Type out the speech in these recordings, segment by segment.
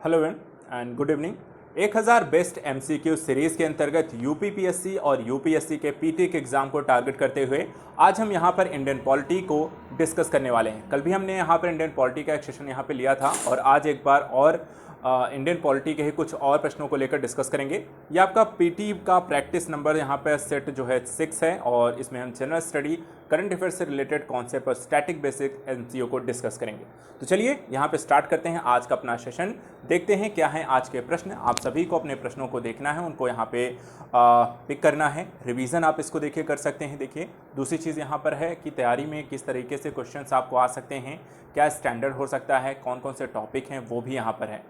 Hello and good evening. 1000 best MCQ series के अंतर्गत UPPSC और यूपीएससी के पीटी के एग्जाम को टारगेट करते हुए आज हम यहां पर इंडियन पॉलिटी को डिस्कस करने वाले हैं। कल भी हमने यहां पर इंडियन पॉलिटी का एक सेशन यहां पे लिया था और आज एक बार और इंडियन पॉलिटी के ही कुछ और प्रश्नों को लेकर डिस्कस करेंगे। ये आपका पीटी का प्रैक्टिस नंबर यहाँ पे सेट जो है 6 है और इसमें हम जनरल स्टडी करंट अफेयर से रिलेटेड कॉन्सेप्ट और स्टैटिक बेसिक एमसीक्यू को डिस्कस करेंगे। तो चलिए यहाँ पे स्टार्ट करते हैं आज का अपना सेशन। देखते हैं क्या है आज के प्रश्न। आप सभी को अपने प्रश्नों को देखना है, उनको यहाँ पे पिक करना है। रिवीजन आप इसको देखिए कर सकते हैं। देखिए दूसरी चीज़ यहाँ पर है कि तैयारी में किस तरीके से क्वेश्चंस आपको आ सकते हैं, क्या स्टैंडर्ड हो सकता है, कौन कौन से टॉपिक हैं वो भी यहाँ पर है।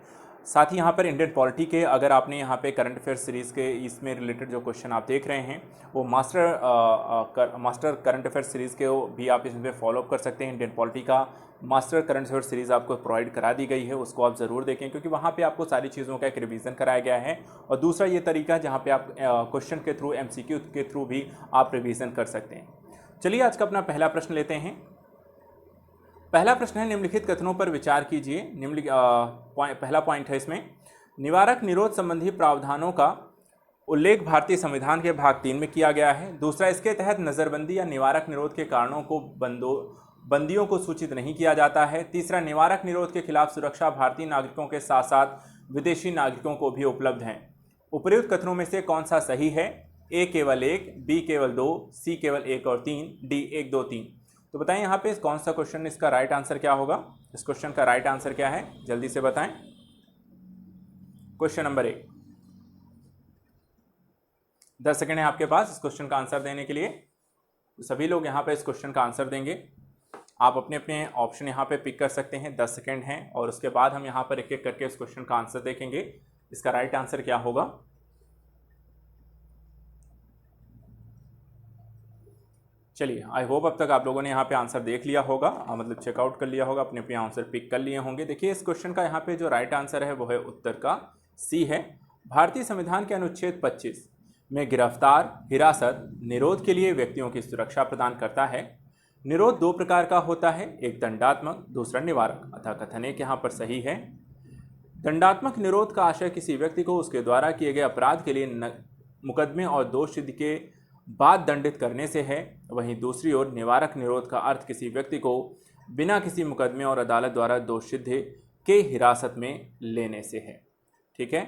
साथ ही यहाँ पर इंडियन पॉलिटी के अगर आपने यहाँ पे करंट अफेयर सीरीज़ के इसमें रिलेटेड जो क्वेश्चन आप देख रहे हैं वो मास्टर करंट अफेयर सीरीज़ के भी आप इसमें फॉलोअप कर सकते हैं। इंडियन पॉलिटी का मास्टर करंट अफेयर सीरीज़ आपको प्रोवाइड करा दी गई है, उसको आप ज़रूर देखें क्योंकि वहाँ पे आपको सारी चीज़ों का एक रिवीजन कराया गया है। और दूसरा ये तरीका जहाँ पे आप क्वेश्चन के थ्रू एमसीक्यू के थ्रू भी आप रिवीजन कर सकते हैं। चलिए आज का अपना पहला प्रश्न लेते हैं। पहला प्रश्न है, निम्नलिखित कथनों पर विचार कीजिए। पहला पॉइंट है इसमें, निवारक निरोध संबंधी प्रावधानों का उल्लेख भारतीय संविधान के भाग 3 में किया गया है। दूसरा, इसके तहत नज़रबंदी या निवारक निरोध के कारणों को बंदियों को सूचित नहीं किया जाता है। तीसरा, निवारक निरोध के खिलाफ सुरक्षा भारतीय नागरिकों के साथ साथ विदेशी नागरिकों को भी उपलब्ध है। उपर्युक्त कथनों में से कौन सा सही है? ए केवल 1, बी केवल 2, सी केवल 1 और 3, डी 1, 2, 3। तो बताएं यहाँ पे कौन सा क्वेश्चन, इसका राइट आंसर क्या होगा? इस क्वेश्चन का राइट आंसर क्या है, जल्दी से बताएं। Question number 1। 10 सेकेंड है आपके पास इस क्वेश्चन का आंसर देने के लिए। तो सभी लोग यहाँ पे इस क्वेश्चन का आंसर देंगे। आप अपने अपने ऑप्शन यहाँ पे पिक कर सकते हैं। 10 सेकेंड हैं और उसके बाद हम यहाँ पर एक एक करके इस क्वेश्चन का आंसर देखेंगे। इसका राइट आंसर क्या होगा? चलिए, आई होप अब तक आप लोगों ने यहाँ पे आंसर देख लिया होगा, मतलब चेकआउट कर लिया होगा, अपने अपने आंसर पिक कर लिए होंगे। देखिए इस क्वेश्चन का यहाँ पे जो राइट आंसर है वो है उत्तर का सी है। भारतीय संविधान के अनुच्छेद 25 में गिरफ्तार, हिरासत, निरोध के लिए व्यक्तियों की सुरक्षा प्रदान करता है। निरोध 2 प्रकार का होता है, एक दंडात्मक, दूसरा निवारक। अतः कथन एक यहाँ पर सही है। दंडात्मक निरोध का आशय किसी व्यक्ति को उसके द्वारा किए गए अपराध के लिए मुकदमे और दोष सिद्ध के बाद दंडित करने से है। वहीं दूसरी ओर निवारक निरोध का अर्थ किसी व्यक्ति को बिना किसी मुकदमे और अदालत द्वारा दोष सिद्ध के हिरासत में लेने से है। ठीक है।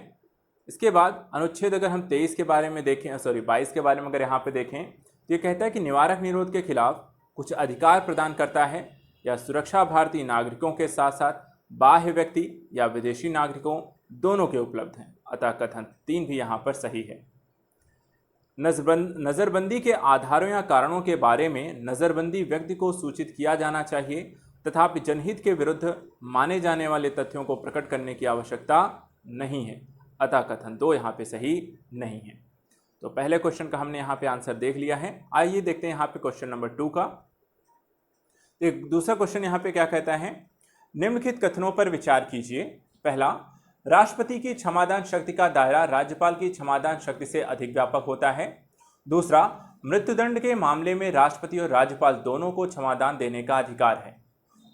इसके बाद अनुच्छेद अगर हम 23 के बारे में देखें, 22 के बारे में अगर यहाँ पे देखें तो ये कहता है कि निवारक निरोध के खिलाफ कुछ अधिकार प्रदान करता है या सुरक्षा भारतीय नागरिकों के साथ साथ बाह्य व्यक्ति या विदेशी नागरिकों दोनों के उपलब्ध हैं। अतः कथन 3 भी यहाँ पर सही है। नज़रबंदी के आधारों या कारणों के बारे में नज़रबंदी व्यक्ति को सूचित किया जाना चाहिए, तथापि जनहित के विरुद्ध माने जाने वाले तथ्यों को प्रकट करने की आवश्यकता नहीं है। अतः कथन 2 यहाँ पे सही नहीं है। तो पहले क्वेश्चन का हमने यहाँ पे आंसर देख लिया है। आइए देखते हैं यहाँ पे क्वेश्चन नंबर 2 का। दूसरा क्वेश्चन यहाँ पे क्या कहता है, निम्नलिखित कथनों पर विचार कीजिए। पहला, राष्ट्रपति की क्षमादान शक्ति का दायरा राज्यपाल की क्षमादान शक्ति से अधिक व्यापक होता है। दूसरा, मृत्युदंड के मामले में राष्ट्रपति और राज्यपाल दोनों को क्षमादान देने का अधिकार है।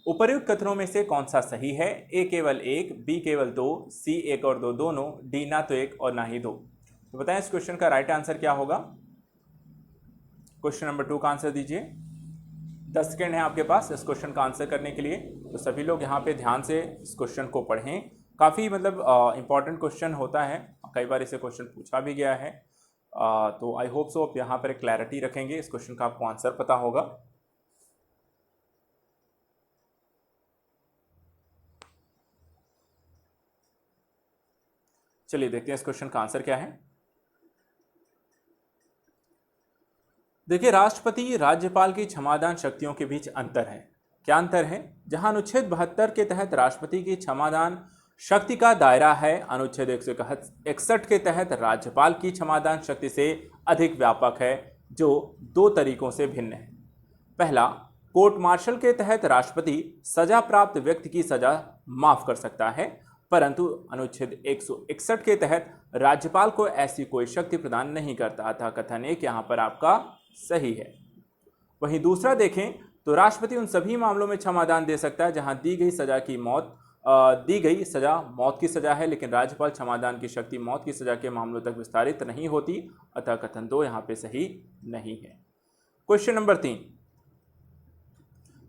उपर्युक्त कथनों में से कौन सा सही है? ए केवल 1, बी केवल 2, सी 1 और 2 दोनों, डी ना तो 1 और ना ही 2। तो बताएं इस क्वेश्चन का राइट आंसर क्या होगा? क्वेश्चन नंबर 2 का आंसर दीजिए। 10 सेकेंड है आपके पास इस क्वेश्चन का आंसर करने के लिए। तो सभी लोग यहाँ पे ध्यान से इस क्वेश्चन को पढ़ें। काफ़ी मतलब इम्पॉर्टेंट क्वेश्चन होता है, कई बार इसे क्वेश्चन पूछा भी गया है। तो आई होप सो आप यहाँ पर एक क्लैरिटी रखेंगे, इस क्वेश्चन का आपको आंसर पता होगा। चलिए देखते हैं इस क्वेश्चन का आंसर क्या है। देखिए, राष्ट्रपति राज्यपाल की क्षमादान शक्तियों के बीच अंतर है। क्या अंतर है? जहां अनुच्छेद 72 के तहत राष्ट्रपति की क्षमादान शक्ति का दायरा है, अनुच्छेद 161 के तहत राज्यपाल की क्षमादान शक्ति से अधिक व्यापक है, जो 2 तरीकों से भिन्न है। पहला, कोर्ट मार्शल के तहत राष्ट्रपति सजा प्राप्त व्यक्ति की सजा माफ कर सकता है, परंतु अनुच्छेद 161 के तहत राज्यपाल को ऐसी कोई शक्ति प्रदान नहीं करता। अतः कथन 1 यहाँ पर आपका सही है। वहीं दूसरा देखें तो राष्ट्रपति उन सभी मामलों में क्षमादान दे सकता है जहां दी गई सजा की मौत दी गई सजा मौत की सजा है, लेकिन राज्यपाल क्षमादान की शक्ति मौत की सजा के मामलों तक विस्तारित नहीं होती, अतः कथन 2 यहाँ पे सही नहीं है। क्वेश्चन नंबर 3,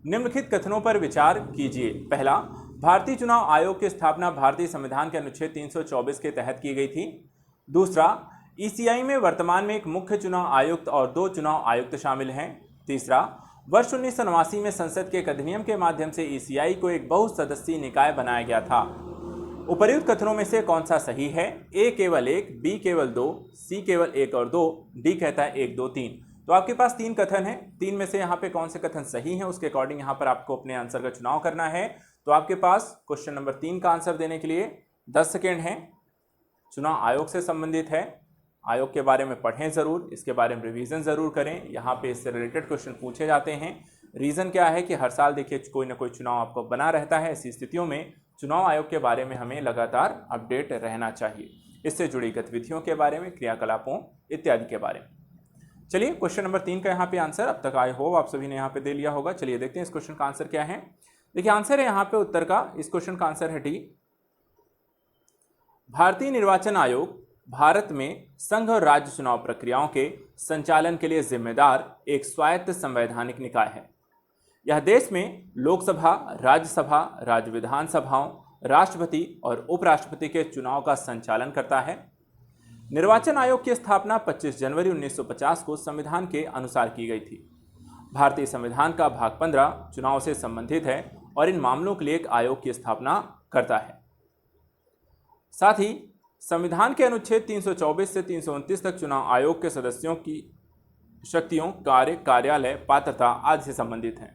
निम्नलिखित कथनों पर विचार कीजिए। पहला, भारतीय चुनाव आयोग की स्थापना भारतीय संविधान के अनुच्छेद 324 के तहत की गई थी। दूसरा, ईसीआई में वर्तमान में एक मुख्य चुनाव आयुक्त और 2 चुनाव आयुक्त शामिल हैं। तीसरा, वर्ष 1989 में संसद के एक अधिनियम के माध्यम से ईसीआई को एक बहुसदस्यीय निकाय बनाया गया था। उपर्युक्त कथनों में से कौन सा सही है? ए केवल 1, बी केवल 2, सी केवल 1 और 2, डी कहता है 1 2 3। तो आपके पास 3 कथन हैं, 3 में से यहाँ पे कौन से कथन सही हैं उसके अकॉर्डिंग यहाँ पर आपको अपने आंसर का चुनाव करना है। तो आपके पास क्वेश्चन नंबर 3 का आंसर देने के लिए 10 सेकेंड है। चुनाव आयोग से संबंधित है, आयोग के बारे में पढ़ें जरूर, इसके बारे में रिवीजन जरूर करें। यहाँ पे इससे रिलेटेड क्वेश्चन पूछे जाते हैं। रीजन क्या है कि हर साल देखिए कोई ना कोई चुनाव आपको बना रहता है। ऐसी स्थितियों में चुनाव आयोग के बारे में हमें लगातार अपडेट रहना चाहिए, इससे जुड़ी गतिविधियों के बारे में, क्रियाकलापों इत्यादि के बारे में। चलिए क्वेश्चन नंबर 3 का यहाँ पे आंसर अब तक आई होप आप सभी ने यहाँ पे दे लिया होगा। चलिए देखते हैं इस क्वेश्चन का आंसर क्या है। देखिए आंसर है यहाँ पे उत्तर का, इस क्वेश्चन का आंसर है डी। भारतीय निर्वाचन आयोग भारत में संघ और राज्य चुनाव प्रक्रियाओं के संचालन के लिए जिम्मेदार एक स्वायत्त संवैधानिक निकाय है। यह देश में लोकसभा, राज्यसभा, राज्य विधानसभाओं, राष्ट्रपति और उपराष्ट्रपति के चुनाव का संचालन करता है। निर्वाचन आयोग की स्थापना 25 जनवरी 1950 को संविधान के अनुसार की गई थी। भारतीय संविधान का भाग 15 चुनाव से संबंधित है और इन मामलों के लिए एक आयोग की स्थापना करता है। साथ ही संविधान के अनुच्छेद 324 से 329 तक चुनाव आयोग के सदस्यों की शक्तियों, कार्य, कार्यालय, पात्रता आदि से संबंधित हैं।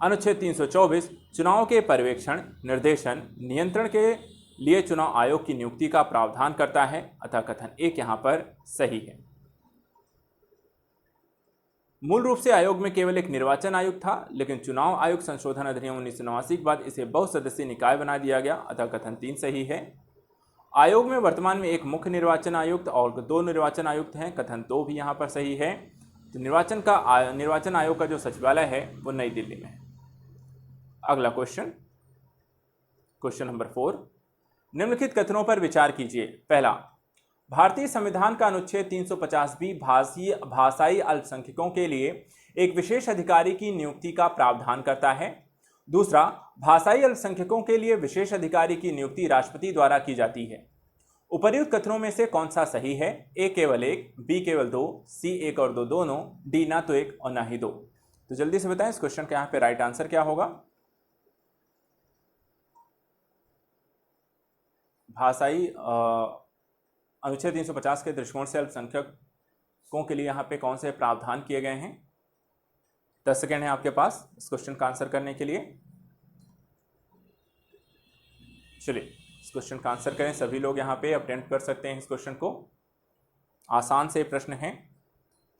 अनुच्छेद 324 चुनाव के पर्यवेक्षण, निर्देशन, नियंत्रण के लिए चुनाव आयोग की नियुक्ति का प्रावधान करता है, अतः कथन 1 यहाँ पर सही है। मूल रूप से आयोग में केवल एक निर्वाचन आयोग था, लेकिन चुनाव आयोग संशोधन अधिनियम 1989 के बाद इसे बहुसदस्यीय निकाय बना दिया गया, अतः कथन 3 सही है। आयोग में वर्तमान में एक मुख्य निर्वाचन आयुक्त और 2 निर्वाचन आयुक्त हैं, कथन 2 भी यहाँ पर सही है। तो निर्वाचन आयोग का जो सचिवालय है वो नई दिल्ली में है। अगला क्वेश्चन, क्वेश्चन नंबर 4, निम्नलिखित कथनों पर विचार कीजिए। पहला, भारतीय संविधान का अनुच्छेद 350 भी भाषाई अल्पसंख्यकों के लिए एक विशेष अधिकारी की नियुक्ति का प्रावधान करता है। दूसरा, भाषाई अल्पसंख्यकों के लिए विशेष अधिकारी की नियुक्ति राष्ट्रपति द्वारा की जाती है। उपर्युक्त कथनों में से कौन सा सही है? ए केवल 1, बी केवल 2, सी 1 और 2 दोनों, डी ना तो 1 और ना ही 2। तो जल्दी से बताएं इस क्वेश्चन का यहाँ पे राइट आंसर क्या होगा। भाषाई अनुच्छेद 350 के दृष्टिकोण से अल्पसंख्यकों के लिए यहाँ पे कौन से प्रावधान किए गए हैं? 10 सेकेंड है आपके पास इस क्वेश्चन का आंसर करने के लिए। चलिए इस क्वेश्चन का आंसर करें, सभी लोग यहाँ पे अटेम्प्ट कर सकते हैं इस क्वेश्चन को। आसान से प्रश्न हैं,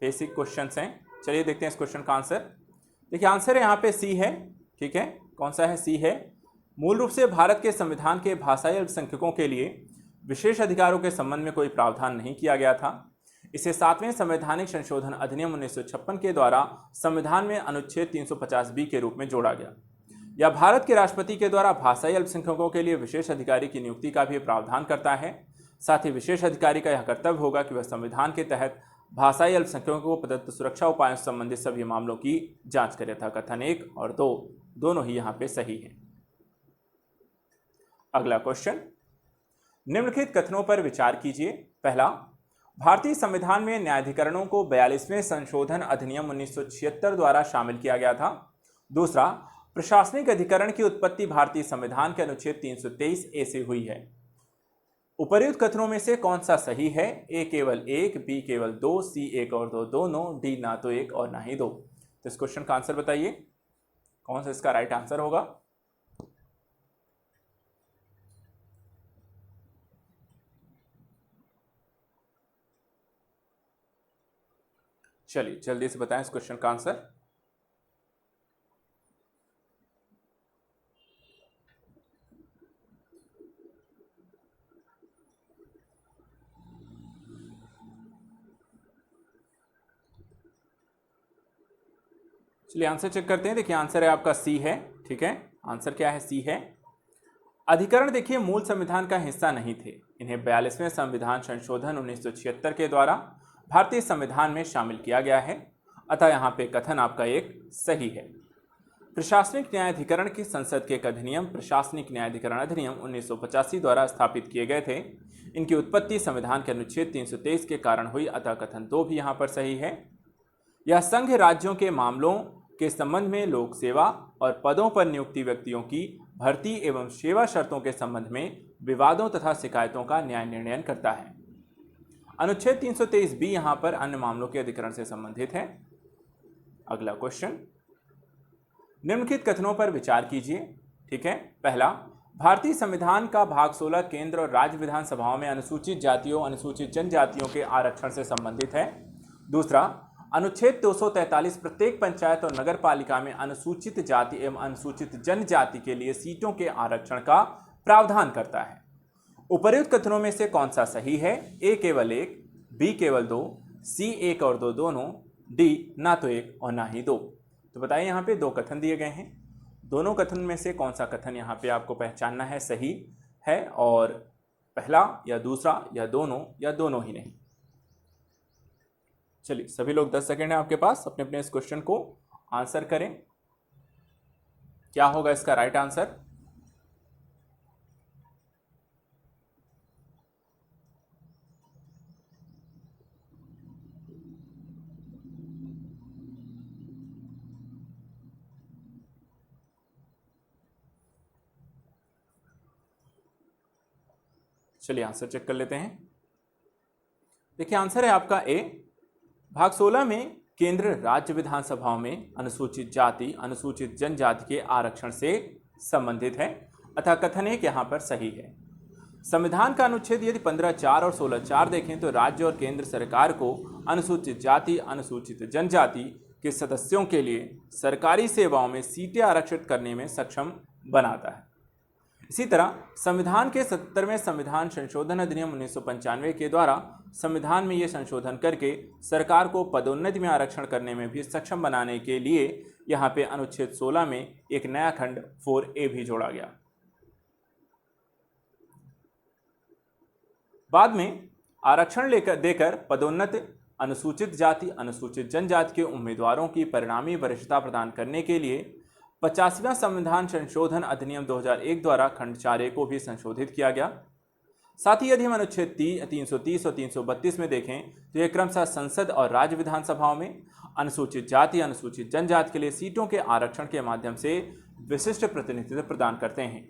बेसिक क्वेश्चंस हैं। चलिए देखते हैं इस क्वेश्चन का आंसर। देखिए आंसर यहाँ पे सी है, ठीक है। कौन सा है? सी है। मूल रूप से भारत के संविधान के भाषाई अल्पसंख्यकों के लिए विशेष अधिकारों के संबंध में कोई प्रावधान नहीं किया गया था। इसे 7वें संवैधानिक संशोधन अधिनियम 1956 के द्वारा संविधान में अनुच्छेद 350 के रूप में जोड़ा गया। यह भारत के राष्ट्रपति के द्वारा भाषाई अल्पसंख्यकों के लिए विशेष अधिकारी की नियुक्ति का भी प्रावधान करता है। साथ ही विशेष अधिकारी का यह कर्तव्य होगा कि वह संविधान के तहत भाषाई अल्पसंख्यकों को प्रदत्त सुरक्षा उपायों से संबंधित सभी मामलों की जांच करे था। कथन 1 और 2 दोनों ही यहाँ पे सही है। अगला क्वेश्चन, निम्नलिखित कथनों पर विचार कीजिए। पहला, भारतीय संविधान में न्यायाधिकरणों को 42वें संशोधन अधिनियम 1976 द्वारा शामिल किया गया था। दूसरा, प्रशासनिक अधिकरण की उत्पत्ति भारतीय संविधान के अनुच्छेद 323 ए से हुई है। उपर्युक्त कथनों में से कौन सा सही है? ए केवल 1, बी केवल 2, सी 1 और 2 दोनों, डी ना तो 1 और ना ही 2। तो इस क्वेश्चन का आंसर बताइए, कौन सा इसका राइट आंसर होगा। चलिए जल्दी से बताएं इस क्वेश्चन का आंसर। चलिए आंसर चेक करते हैं। देखिए आंसर है आपका सी है, ठीक है। आंसर क्या है? सी है। अधिकरण देखिए मूल संविधान का हिस्सा नहीं थे। इन्हें 42वें संविधान संशोधन 1976 के द्वारा भारतीय संविधान में शामिल किया गया है, अतः यहाँ पे कथन आपका एक सही है। प्रशासनिक न्यायाधिकरण की संसद के एक अधिनियम प्रशासनिक न्यायाधिकरण अधिनियम 1985 द्वारा स्थापित किए गए थे। इनकी उत्पत्ति संविधान के अनुच्छेद 323 के कारण हुई, अतः कथन 2 भी यहाँ पर सही है। यह संघ राज्यों के मामलों के संबंध में लोक सेवा और पदों पर नियुक्ति व्यक्तियों की भर्ती एवं सेवा शर्तों के संबंध में विवादों तथा शिकायतों का न्याय निर्णय करता है। अनुच्छेद 323 बी यहाँ पर अन्य मामलों के अधिकरण से संबंधित है। अगला क्वेश्चन, निम्नलिखित कथनों पर विचार कीजिए। ठीक है, पहला, भारतीय संविधान का भाग 16 केंद्र और राज्य विधानसभाओं में अनुसूचित जातियों अनुसूचित जनजातियों के आरक्षण से संबंधित है। दूसरा, अनुच्छेद 243 प्रत्येक पंचायत और नगर पालिका में अनुसूचित जाति एवं अनुसूचित जनजाति के लिए सीटों के आरक्षण का प्रावधान करता है। उपर्युक्त कथनों में से कौन सा सही है? ए केवल एक, बी केवल दो, सी एक और दो दोनों, डी ना तो एक और ना ही दो। तो बताइए, यहाँ पे दो कथन दिए गए हैं, दोनों कथन में से कौन सा कथन यहाँ पे आपको पहचानना है सही है, और पहला या दूसरा या दोनों ही नहीं। चलिए, सभी लोग 10 सेकेंड है आपके पास, अपने अपने इस क्वेश्चन को आंसर करें। क्या होगा इसका राइट आंसर? चलिए आंसर चेक कर लेते हैं। देखिए, आंसर है आपका ए। भाग 16 में केंद्र राज्य विधानसभाओं में अनुसूचित जाति अनुसूचित जनजाति के आरक्षण से संबंधित है, अतः कथन एक यहाँ पर सही है। संविधान का अनुच्छेद यदि 15(4) और 16(4) देखें तो राज्य और केंद्र सरकार को अनुसूचित जाति अनुसूचित जनजाति के सदस्यों के लिए सरकारी सेवाओं में सीटें आरक्षित करने में सक्षम बनाता है। इसी तरह संविधान के 77वें संविधान संशोधन अधिनियम 1995 के द्वारा संविधान में ये संशोधन करके सरकार को पदोन्नति में आरक्षण करने में भी सक्षम बनाने के लिए यहाँ पे अनुच्छेद 16 में एक नया खंड 4A भी जोड़ा गया। बाद में आरक्षण देकर पदोन्नत अनुसूचित जाति अनुसूचित जनजाति के उम्मीदवारों की परिणामी वरिष्ठता प्रदान करने के लिए 50वां संविधान संशोधन अधिनियम 2001 द्वारा खंड 4A को भी संशोधित किया गया। साथ ही यदि हम अनुच्छेद 330 और 332 में देखें तो यह क्रमशः संसद और राज्य विधानसभाओं में अनुसूचित जाति अनुसूचित जनजाति के लिए सीटों के आरक्षण के माध्यम से विशिष्ट प्रतिनिधित्व प्रदान करते हैं।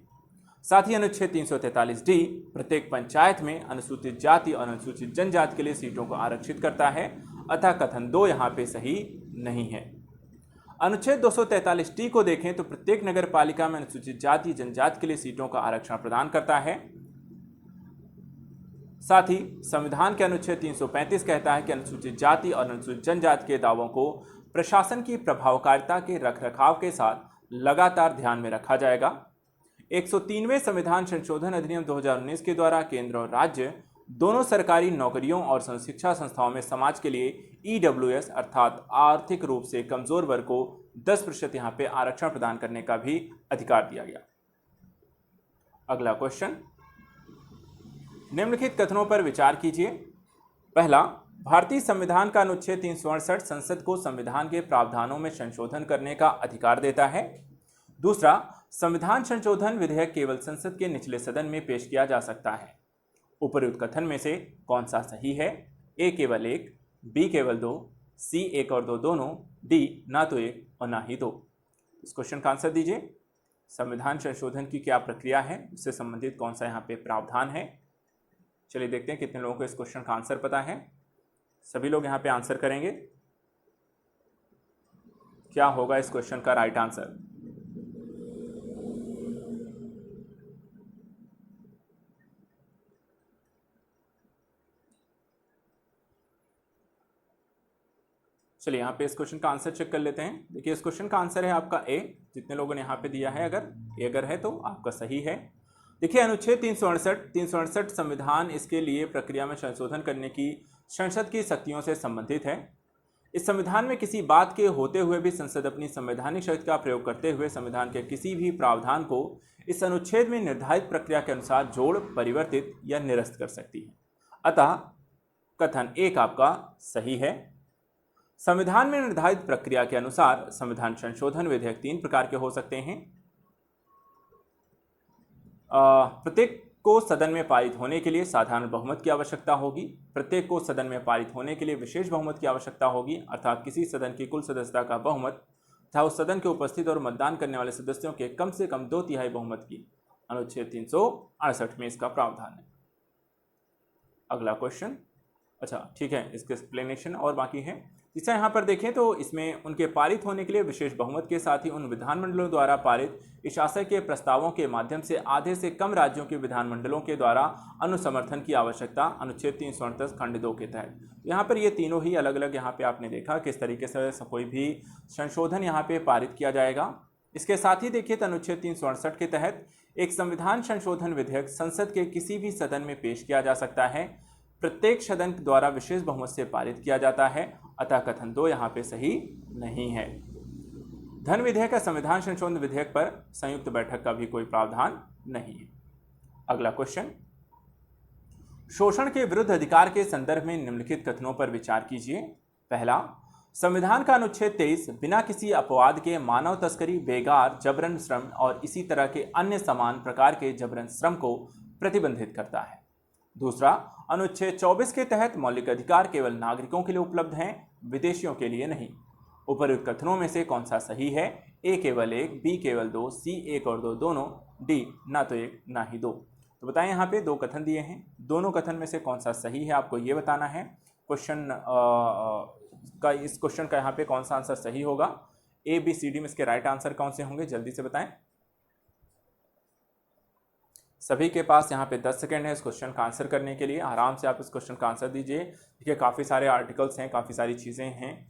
साथ ही अनुच्छेद 343D प्रत्येक पंचायत में अनुसूचित जाति और अनुसूचित जनजाति के लिए सीटों को आरक्षित करता है, अतः कथन 2 यहाँ पे सही नहीं है। अनुच्छेद 243D को देखें तो प्रत्येक नगर पालिका में अनुसूचित जाति जनजाति के लिए सीटों का आरक्षण प्रदान करता है। साथ ही संविधान के अनुच्छेद 335 कहता है कि अनुसूचित जाति और अनुसूचित जनजाति के दावों को प्रशासन की प्रभावकारिता के रखरखाव के साथ लगातार ध्यान में रखा जाएगा। 103वें संविधान संशोधन अधिनियम 2019 के द्वारा केंद्र और राज्य दोनों सरकारी नौकरियों और शिक्षा संस्थाओं में समाज के लिए EWS अर्थात आर्थिक रूप से कमजोर वर्ग को 10% यहाँ पे आरक्षण प्रदान करने का भी अधिकार दिया गया। अगला क्वेश्चन, निम्नलिखित कथनों पर विचार कीजिए। पहला, भारतीय संविधान का अनुच्छेद 368 संसद को संविधान के प्रावधानों में संशोधन करने का अधिकार देता है। दूसरा, संविधान संशोधन विधेयक केवल संसद के निचले सदन में पेश किया जा सकता है। उपर्युक्त कथन में से कौन सा सही है? ए केवल एक, बी केवल दो, सी एक और दो दोनों, डी ना तो एक और ना ही दो। इस क्वेश्चन का आंसर दीजिए। संविधान संशोधन की क्या प्रक्रिया है, उससे संबंधित कौन सा यहाँ पे प्रावधान है? चलिए देखते हैं कितने लोगों को इस क्वेश्चन का आंसर पता है। सभी लोग यहाँ पे आंसर करेंगे। क्या होगा इस क्वेश्चन का राइट आंसर? चलिए यहाँ पे इस क्वेश्चन का आंसर चेक कर लेते हैं। देखिए, इस क्वेश्चन का आंसर है आपका ए। जितने लोगों ने यहाँ पे दिया है, अगर है तो आपका सही है। देखिए, अनुच्छेद 368 संविधान इसके लिए प्रक्रिया में संशोधन करने की संसद की शक्तियों से संबंधित है। इस संविधान में किसी बात के होते हुए भी संसद अपनी संवैधानिक शक्ति का प्रयोग करते हुए संविधान के किसी भी प्रावधान को इस अनुच्छेद में निर्धारित प्रक्रिया के अनुसार जोड़, परिवर्तित या निरस्त कर सकती है। अतः कथन 1 आपका सही है। संविधान में निर्धारित प्रक्रिया के अनुसार संविधान संशोधन विधेयक 3 प्रकार के हो सकते हैं। प्रत्येक को सदन में पारित होने के लिए साधारण बहुमत की आवश्यकता होगी। प्रत्येक को सदन में पारित होने के लिए विशेष बहुमत की आवश्यकता होगी, अर्थात किसी सदन की कुल सदस्यता का बहुमत तथा उस सदन के उपस्थित और मतदान करने वाले सदस्यों के कम से कम 2/3 बहुमत की अनुच्छेद 368 में इसका प्रावधान है। अगला क्वेश्चन, अच्छा ठीक है, इसके एक्सप्लेनेशन और बाकी है। तीसरा यहाँ पर देखें तो इसमें उनके पारित होने के लिए विशेष बहुमत के साथ ही उन विधानमंडलों द्वारा पारित इस आशय के प्रस्तावों के माध्यम से आधे से कम राज्यों के विधानमंडलों के द्वारा अनुसमर्थन की आवश्यकता अनुच्छेद 338 खंड 2 के तहत। यहाँ पर ये तीनों ही अलग अलग यहाँ पे आपने देखा किस तरीके से कोई भी संशोधन यहाँ पे पारित किया जाएगा। इसके साथ ही देखिए तो अनुच्छेद 368 के तहत एक संविधान संशोधन विधेयक संसद के किसी भी सदन में पेश किया जा सकता है, प्रत्येक सदन द्वारा विशेष बहुमत से पारित किया जाता है। अतः कथन 2 यहाँ पे सही नहीं है। धन विधेयक या संविधान संशोधन विधेयक पर संयुक्त बैठक का भी कोई प्रावधान नहीं है। अगला क्वेश्चन, शोषण के विरुद्ध अधिकार के संदर्भ में निम्नलिखित कथनों पर विचार कीजिए। पहला, संविधान का अनुच्छेद 23 बिना किसी अपवाद के मानव तस्करी, बेगार, जबरन श्रम और इसी तरह के अन्य समान प्रकार के जबरन श्रम को प्रतिबंधित करता है। दूसरा, अनुच्छेद 24 के तहत मौलिक अधिकार केवल नागरिकों के लिए उपलब्ध हैं, विदेशियों के लिए नहीं। उपर्युक्त कथनों में से कौन सा सही है? ए केवल 1, बी केवल 2, सी 1 और 2 दोनों, डी ना तो 1 ना ही 2। तो बताएं, यहाँ पे 2 कथन दिए हैं, दोनों कथन में से कौन सा सही है आपको ये बताना है। इस क्वेश्चन का यहाँ पे कौन सा आंसर सही होगा? ए बी सी डी में इसके राइट आंसर कौन से होंगे, जल्दी से बताएं। सभी के पास यहाँ पे 10 सेकेंड है इस क्वेश्चन का आंसर करने के लिए। आराम से आप इस क्वेश्चन का आंसर दीजिए। देखिए काफ़ी सारे आर्टिकल्स हैं, काफ़ी सारी चीज़ें हैं,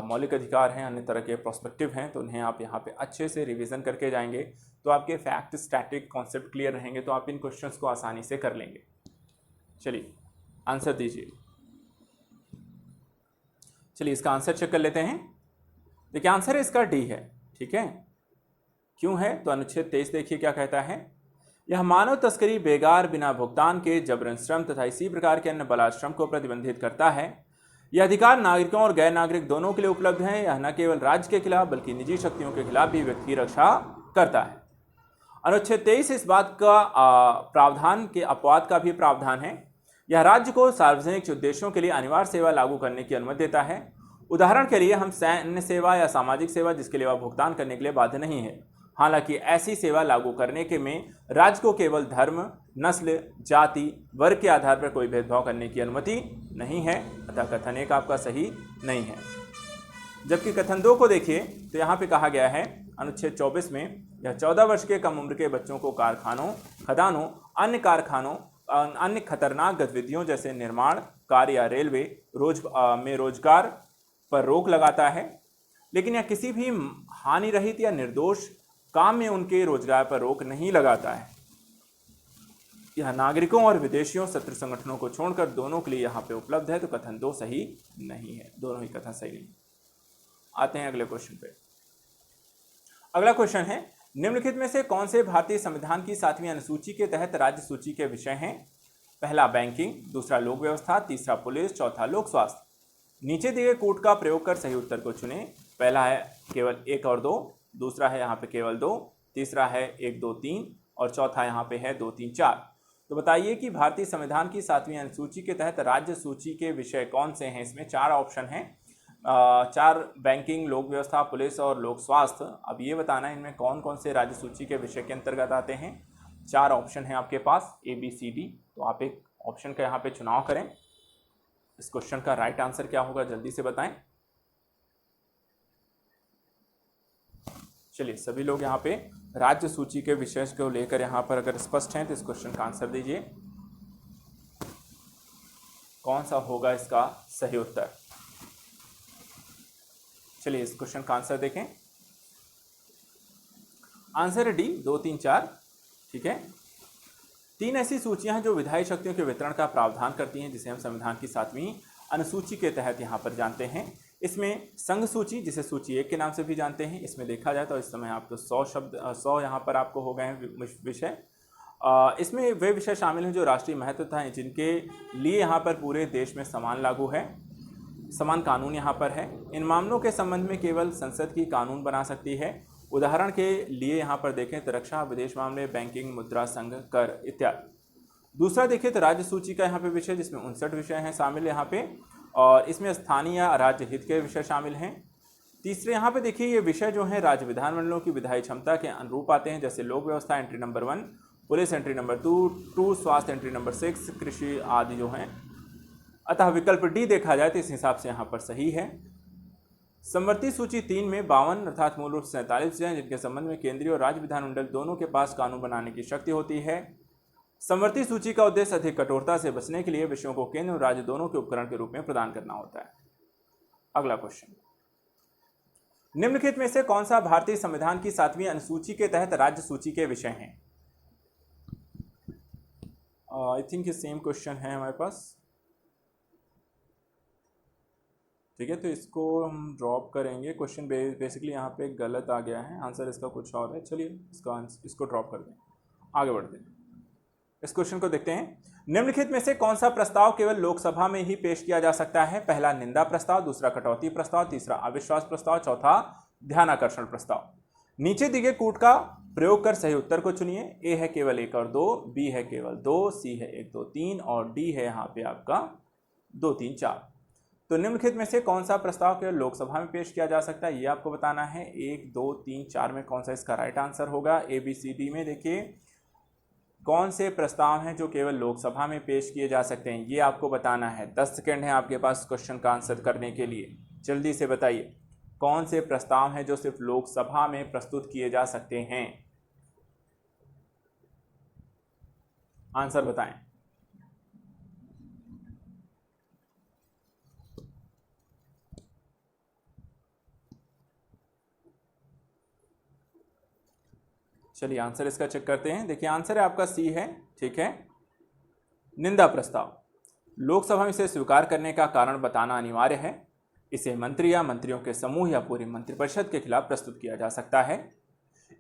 मौलिक अधिकार हैं, अन्य तरह के प्रोस्पेक्टिव हैं, तो उन्हें आप यहाँ पे अच्छे से रिवीजन करके जाएंगे तो आपके फैक्ट, स्टैटिक, कॉन्सेप्ट क्लियर रहेंगे, तो आप इन क्वेश्चंस को आसानी से कर लेंगे। चलिए आंसर दीजिए। चलिए इसका आंसर चेक कर लेते हैं। देखिए आंसर इसका डी है, ठीक है। क्यों है? तो अनुच्छेद 23 देखिए क्या कहता है, यह मानव तस्करी, बेगार, बिना भुगतान के जबरन श्रम तथा इसी प्रकार के अन्य बलात्श्रम को प्रतिबंधित करता है। यह अधिकार नागरिकों और गैर नागरिक दोनों के लिए उपलब्ध है। यह न केवल राज्य के खिलाफ बल्कि निजी शक्तियों के खिलाफ भी व्यक्ति की रक्षा करता है। अनुच्छेद 23 इस बात का प्रावधान के अपवाद का भी प्रावधान है। यह राज्य को सार्वजनिक उद्देश्यों के लिए अनिवार्य सेवा लागू करने की अनुमति देता है। उदाहरण के लिए हम सैन्य सेवा या सामाजिक सेवा जिसके लिए वह भुगतान करने के लिए बाध्य नहीं है। हालांकि ऐसी सेवा लागू करने के में राज्य को केवल धर्म, नस्ल, जाति, वर्ग के आधार पर कोई भेदभाव करने की अनुमति नहीं है। अतः कथन 1 आपका सही नहीं है। जबकि कथन 2 को देखिए तो यहाँ पे कहा गया है अनुच्छेद 24 में यह 14 वर्ष के कम उम्र के बच्चों को कारखानों, खदानों, अन्य कारखानों, अन्य खतरनाक गतिविधियों जैसे निर्माण कार्य या रेलवे में रोजगार पर रोक लगाता है, लेकिन यह किसी भी हानि रहित या निर्दोष काम में उनके रोजगार पर रोक नहीं लगाता है। यह नागरिकों और विदेशियों, शत्रु संगठनों को छोड़कर दोनों के लिए यहाँ पे उपलब्ध है। तो कथन 2 सही नहीं है, दोनों ही कथन सही नहीं। आते हैं अगले क्वेश्चन पे। अगला क्वेश्चन है, निम्नलिखित में से कौन से भारतीय संविधान की 7वीं अनुसूची के तहत राज्य सूची के विषय हैं? पहला बैंकिंग, दूसरा लोक व्यवस्था, तीसरा पुलिस, चौथा लोक स्वास्थ्य। नीचे दिए कोड का प्रयोग कर सही उत्तर को चुनें। पहला है केवल 1 और 2, दूसरा है यहाँ पे केवल 2, तीसरा है 1, 2, 3 और चौथा यहाँ पे है 2, 3, 4। तो बताइए कि भारतीय संविधान की 7वीं अनुसूची के तहत राज्य सूची के विषय कौन से हैं? इसमें 4 ऑप्शन हैं, 4 बैंकिंग, लोक व्यवस्था, पुलिस और लोक स्वास्थ्य। अब ये बताना है इनमें कौन कौन से राज्य सूची के विषय के अंतर्गत आते हैं। 4 ऑप्शन हैं आपके पास A, B, C, D। तो आप एक ऑप्शन का यहाँ पे चुनाव करें। इस क्वेश्चन का राइट आंसर क्या होगा, जल्दी से बताएं। चलिए सभी लोग यहाँ पे राज्य सूची के विषय को लेकर यहाँ पर अगर स्पष्ट हैं तो इस क्वेश्चन का आंसर दीजिए। कौन सा होगा इसका सही उत्तर? चलिए इस क्वेश्चन का आंसर देखें। आंसर है डी, 2, 3, 4। ठीक है, 3 ऐसी सूचियां हैं जो विधायी शक्तियों के वितरण का प्रावधान करती हैं, जिसे हम संविधान की 7वीं अनुसूची के तहत यहाँ पर जानते हैं। इसमें संघ सूची, जिसे सूची 1 के नाम से भी जानते हैं, इसमें देखा जाए तो इस समय आपको 100 यहाँ पर आपको हो गए हैं विषय। इसमें वे विषय शामिल हैं जो राष्ट्रीय महत्व हैं, जिनके लिए यहाँ पर पूरे देश में समान लागू है, समान कानून यहाँ पर है। इन मामलों के संबंध में केवल संसद की कानून बना सकती है। उदाहरण के लिए यहाँ पर देखें तो रक्षा, विदेश मामले, बैंकिंग, मुद्रा संघ, कर इत्यादि। दूसरा देखिए तो राज्य सूची का यहाँ पे विषय, जिसमें 59 विषय हैं शामिल यहाँ पे, और इसमें स्थानीय या राज्य हित के विषय शामिल हैं। तीसरे यहाँ पे देखिए ये विषय जो हैं राज्य विधानमंडलों की विधायी क्षमता के अनुरूप आते हैं, जैसे लोक व्यवस्था entry number 1, police entry number 2, स्वास्थ्य एंट्री नंबर 6, कृषि आदि जो हैं। अतः विकल्प डी देखा जाए तो इस हिसाब से यहाँ पर सही है। समवर्ती सूची 3 में 52 अर्थात मूल रूप से 47 विषय हैं, जिनके संबंध में केंद्रीय और राज्य विधानमंडल दोनों के पास कानून बनाने की शक्ति होती है। समवर्ती सूची का उद्देश्य अधिक कठोरता से बचने के लिए विषयों को केंद्र और राज्य दोनों के उपकरण के रूप में प्रदान करना होता है। अगला क्वेश्चन, निम्नलिखित में से कौन सा भारतीय संविधान की 7वीं अनुसूची के तहत राज्य सूची के विषय हैं? आई थिंक ये सेम क्वेश्चन है हमारे पास, ठीक है, तो इसको हम ड्रॉप करेंगे। क्वेश्चन बेसिकली यहाँ पे गलत आ गया है, आंसर इसका कुछ और है। चलिए इसको ड्रॉप कर दें, आगे बढ़ते हैं। इस क्वेश्चन को देखते हैं। निम्नलिखित में से कौन सा प्रस्ताव केवल लोकसभा में ही पेश किया जा सकता है? पहला निंदा प्रस्ताव, दूसरा कटौती प्रस्ताव, तीसरा अविश्वास प्रस्ताव, चौथा ध्यानाकर्षण प्रस्ताव। नीचे दिए कूट का प्रयोग कर सही उत्तर को चुनिए। ए है केवल 1 और 2, बी है केवल 2, सी है 1, 2, 3 और डी है यहाँ पे आपका 2, 3, 4। तो निम्नलिखित में से कौन सा प्रस्ताव केवल लोकसभा में पेश किया जा सकता है, ये आपको बताना है। 1, 2, 3, 4 में कौन सा इसका राइट आंसर होगा? ए, बी, सी, डी में देखिए कौन से प्रस्ताव हैं जो केवल लोकसभा में पेश किए जा सकते हैं, ये आपको बताना है। 10 सेकेंड है आपके पास क्वेश्चन का आंसर करने के लिए, जल्दी से बताइए कौन से प्रस्ताव हैं जो सिर्फ लोकसभा में प्रस्तुत किए जा सकते हैं। आंसर बताएं। चलिए आंसर इसका चेक करते हैं। देखिए आंसर है आपका सी है, ठीक है। निंदा प्रस्ताव, लोकसभा में इसे स्वीकार करने का कारण बताना अनिवार्य है। इसे मंत्री या मंत्रियों के समूह या पूरी मंत्रिपरिषद के खिलाफ प्रस्तुत किया जा सकता है।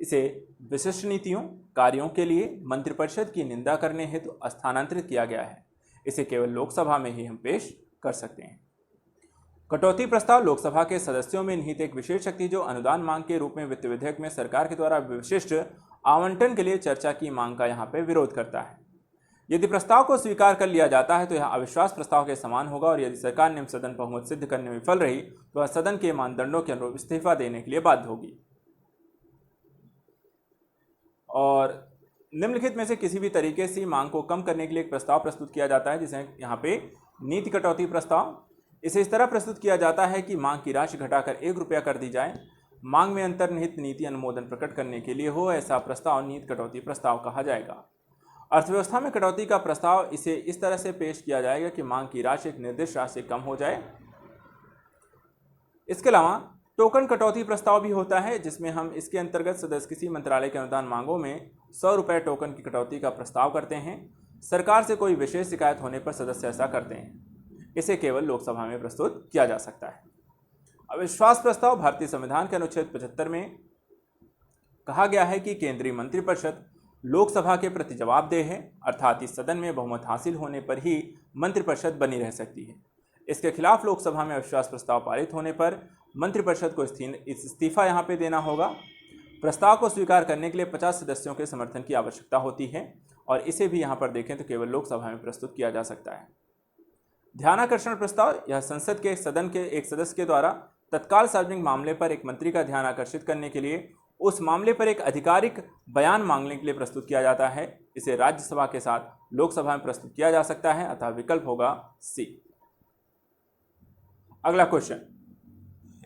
इसे विशिष्ट नीतियों, कार्यों के लिए मंत्रिपरिषद की निंदा करने हेतु स्थानांतरित किया गया है। इसे केवल लोकसभा में ही हम पेश कर सकते हैं। कटौती प्रस्ताव, लोकसभा के सदस्यों में निहित एक विशेष शक्ति जो अनुदान मांग के रूप में वित्त विधेयक में सरकार के द्वारा विशिष्ट आवंटन के लिए चर्चा की मांग का यहाँ पे विरोध करता है। यदि प्रस्ताव को स्वीकार कर लिया जाता है तो यह अविश्वास प्रस्ताव के समान होगा, और यदि सरकार निम्न सदन बहुमत सिद्ध करने में विफल रही तो वह सदन के मानदंडों के अनुरूप इस्तीफा देने के लिए बाध्य होगी। और निम्नलिखित में से किसी भी तरीके से मांग को कम करने के लिए एक प्रस्ताव प्रस्तुत किया जाता है, जिसे यहाँ पे नीति कटौती प्रस्ताव। इसे इस तरह प्रस्तुत किया जाता है कि मांग की राशि घटाकर 1 रुपया कर दी जाए। मांग में अंतर्निहित नीति अनुमोदन प्रकट करने के लिए हो, ऐसा प्रस्ताव नीति कटौती प्रस्ताव कहा जाएगा। अर्थव्यवस्था में कटौती का प्रस्ताव, इसे इस तरह से पेश किया जाएगा कि मांग की राशि एक निर्दिष्ट राशि से कम हो जाए। इसके अलावा टोकन कटौती प्रस्ताव भी होता है, जिसमें हम इसके अंतर्गत सदस्य किसी मंत्रालय के अनुदान मांगों में 100 रुपये टोकन की कटौती का प्रस्ताव करते हैं। सरकार से कोई विशेष शिकायत होने पर सदस्य ऐसा करते हैं। इसे केवल लोकसभा में प्रस्तुत किया जा सकता है। अविश्वास प्रस्ताव, भारतीय संविधान के अनुच्छेद 75 में कहा गया है कि केंद्रीय मंत्रिपरिषद लोकसभा के प्रति जवाबदेह है, अर्थात इस सदन में बहुमत हासिल होने पर ही मंत्रिपरिषद बनी रह सकती है। इसके खिलाफ लोकसभा में अविश्वास प्रस्ताव पारित होने पर मंत्रिपरिषद को इस्तीफा यहाँ पे देना होगा। प्रस्ताव को स्वीकार करने के लिए 50 सदस्यों के समर्थन की आवश्यकता होती है, और इसे भी यहाँ पर देखें तो केवल लोकसभा में प्रस्तुत किया जा सकता है। ध्यानाकर्षण प्रस्ताव, यह संसद के सदन के एक सदस्य के द्वारा तत्काल सार्वजनिक मामले पर एक मंत्री का ध्यान आकर्षित करने के लिए उस मामले पर एक आधिकारिक बयान मांगने के लिए प्रस्तुत किया जाता है। इसे राज्यसभा के साथ लोकसभा में प्रस्तुत किया जा सकता है, अतः विकल्प होगा सी। अगला क्वेश्चन,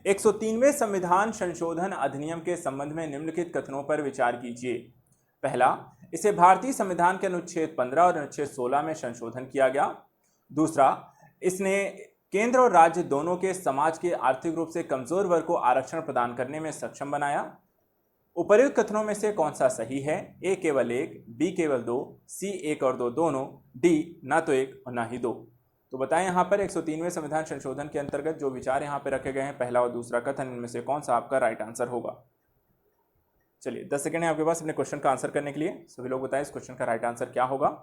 103वें संविधान संशोधन अधिनियम के संबंध में निम्नलिखित कथनों पर विचार कीजिए। पहला, इसे भारतीय संविधान के अनुच्छेद 15 और अनुच्छेद 16 में संशोधन किया गया। दूसरा, इसने केंद्र और राज्य दोनों के समाज के आर्थिक रूप से कमजोर वर्ग को आरक्षण प्रदान करने में सक्षम बनाया। उपर्युक्त कथनों में से कौन सा सही है? ए केवल 1, बी केवल 2, सी 1 और 2 दोनों, डी ना तो 1 और ना ही 2। तो बताएं यहाँ पर 103वें संविधान संशोधन के अंतर्गत जो विचार यहाँ पे रखे गए हैं, पहला और दूसरा कथन, इनमें से कौन सा आपका राइट आंसर होगा? चलिए 10 सेकंड है आपके पास अपने क्वेश्चन का आंसर करने के लिए। सभी लोग बताएं इस क्वेश्चन का राइट आंसर क्या होगा?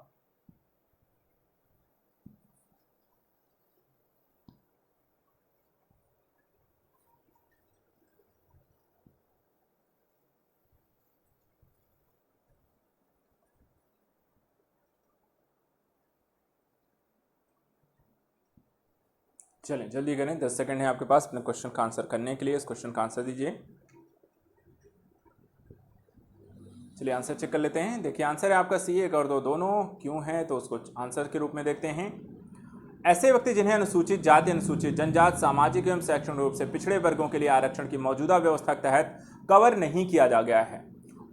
चलें जल्दी करें, 10 सेकंड है आपके पास अपने क्वेश्चन का आंसर करने के लिए। इस क्वेश्चन का आंसर दीजिए। चलिए आंसर चेक कर लेते हैं। देखिए आंसर है आपका सी, 1 और 2 दोनों। क्यों है तो उसको आंसर के रूप में देखते हैं। ऐसे व्यक्ति जिन्हें अनुसूचित जाति, अनुसूचित जनजाति, सामाजिक एवं शैक्षणिक रूप से पिछड़े वर्गों के लिए आरक्षण की मौजूदा व्यवस्था के तहत कवर नहीं किया जा गया है,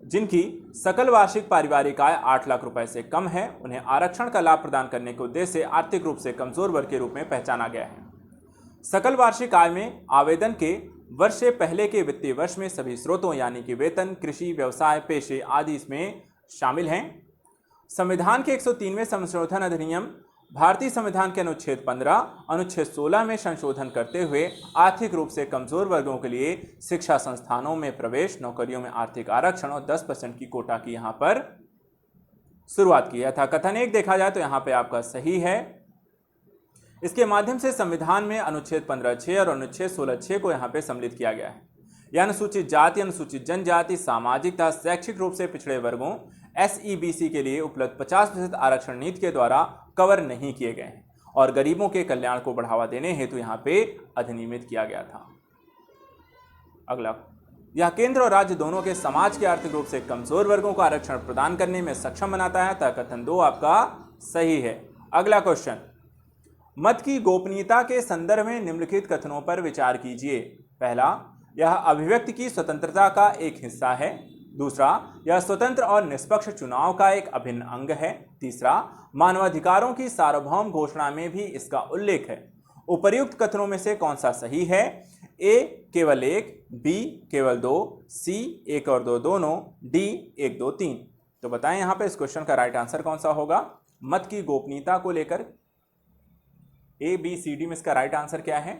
जिनकी सकल वार्षिक पारिवारिक आय 8 लाख रुपए से कम है, उन्हें आरक्षण का लाभ प्रदान करने के उद्देश्य से आर्थिक रूप से कमजोर वर्ग के रूप में पहचाना गया है। सकल वार्षिक आय में आवेदन के वर्ष से पहले के वित्तीय वर्ष में सभी स्रोतों यानी कि वेतन, कृषि, व्यवसाय, पेशे आदि इसमें शामिल हैं। संविधान के 103वें संशोधन अधिनियम भारतीय संविधान के अनुच्छेद 15, अनुच्छेद 16 में संशोधन करते हुए आर्थिक रूप से कमजोर वर्गों के लिए शिक्षा संस्थानों में प्रवेश, नौकरियों में आर्थिक आरक्षण और 10% की कोटा की यहां पर शुरुआत की है। था कथन 1 देखा जाए तो यहां पे आपका सही है। इसके माध्यम से संविधान में अनुच्छेद 15(6) और अनुच्छेद 16(6) को यहाँ पे सम्मिलित किया गया है। यह अनुसूचित जाति, अनुसूचित जनजाति, सामाजिक तथा शैक्षिक रूप से पिछड़े वर्गों SEBC के लिए उपलब्ध 50% आरक्षण नीति के द्वारा कवर नहीं किए गए हैं और गरीबों के कल्याण को बढ़ावा देने हेतु यहाँ पे अधिनियमित किया गया था। अगला, यह केंद्र और राज्य दोनों के समाज के आर्थिक रूप से कमजोर वर्गों को आरक्षण प्रदान करने में सक्षम बनाता है। तथा कथन 2 आपका सही है। अगला क्वेश्चन, मत की गोपनीयता के संदर्भ में निम्नलिखित कथनों पर विचार कीजिए। पहला, यह अभिव्यक्ति की स्वतंत्रता का एक हिस्सा है। दूसरा, यह स्वतंत्र और निष्पक्ष चुनाव का एक अभिन्न अंग है। तीसरा, मानवाधिकारों की सार्वभौम घोषणा में भी इसका उल्लेख है। उपर्युक्त कथनों में से कौन सा सही है? ए केवल 1, बी केवल 2, सी 1 और 2 दोनों, डी 1, 2, 3। तो बताएं यहां पे इस क्वेश्चन का राइट आंसर कौन सा होगा? मत की गोपनीयता को लेकर ABCD में इसका राइट आंसर क्या है?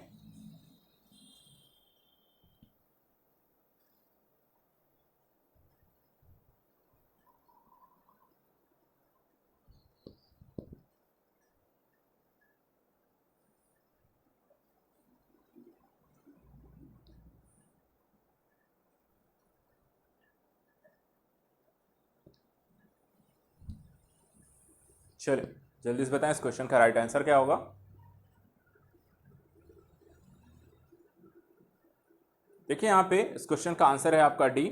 चलिए जल्दी से बताएं इस क्वेश्चन का राइट आंसर क्या होगा? देखिए यहाँ पे इस क्वेश्चन का आंसर है आपका डी।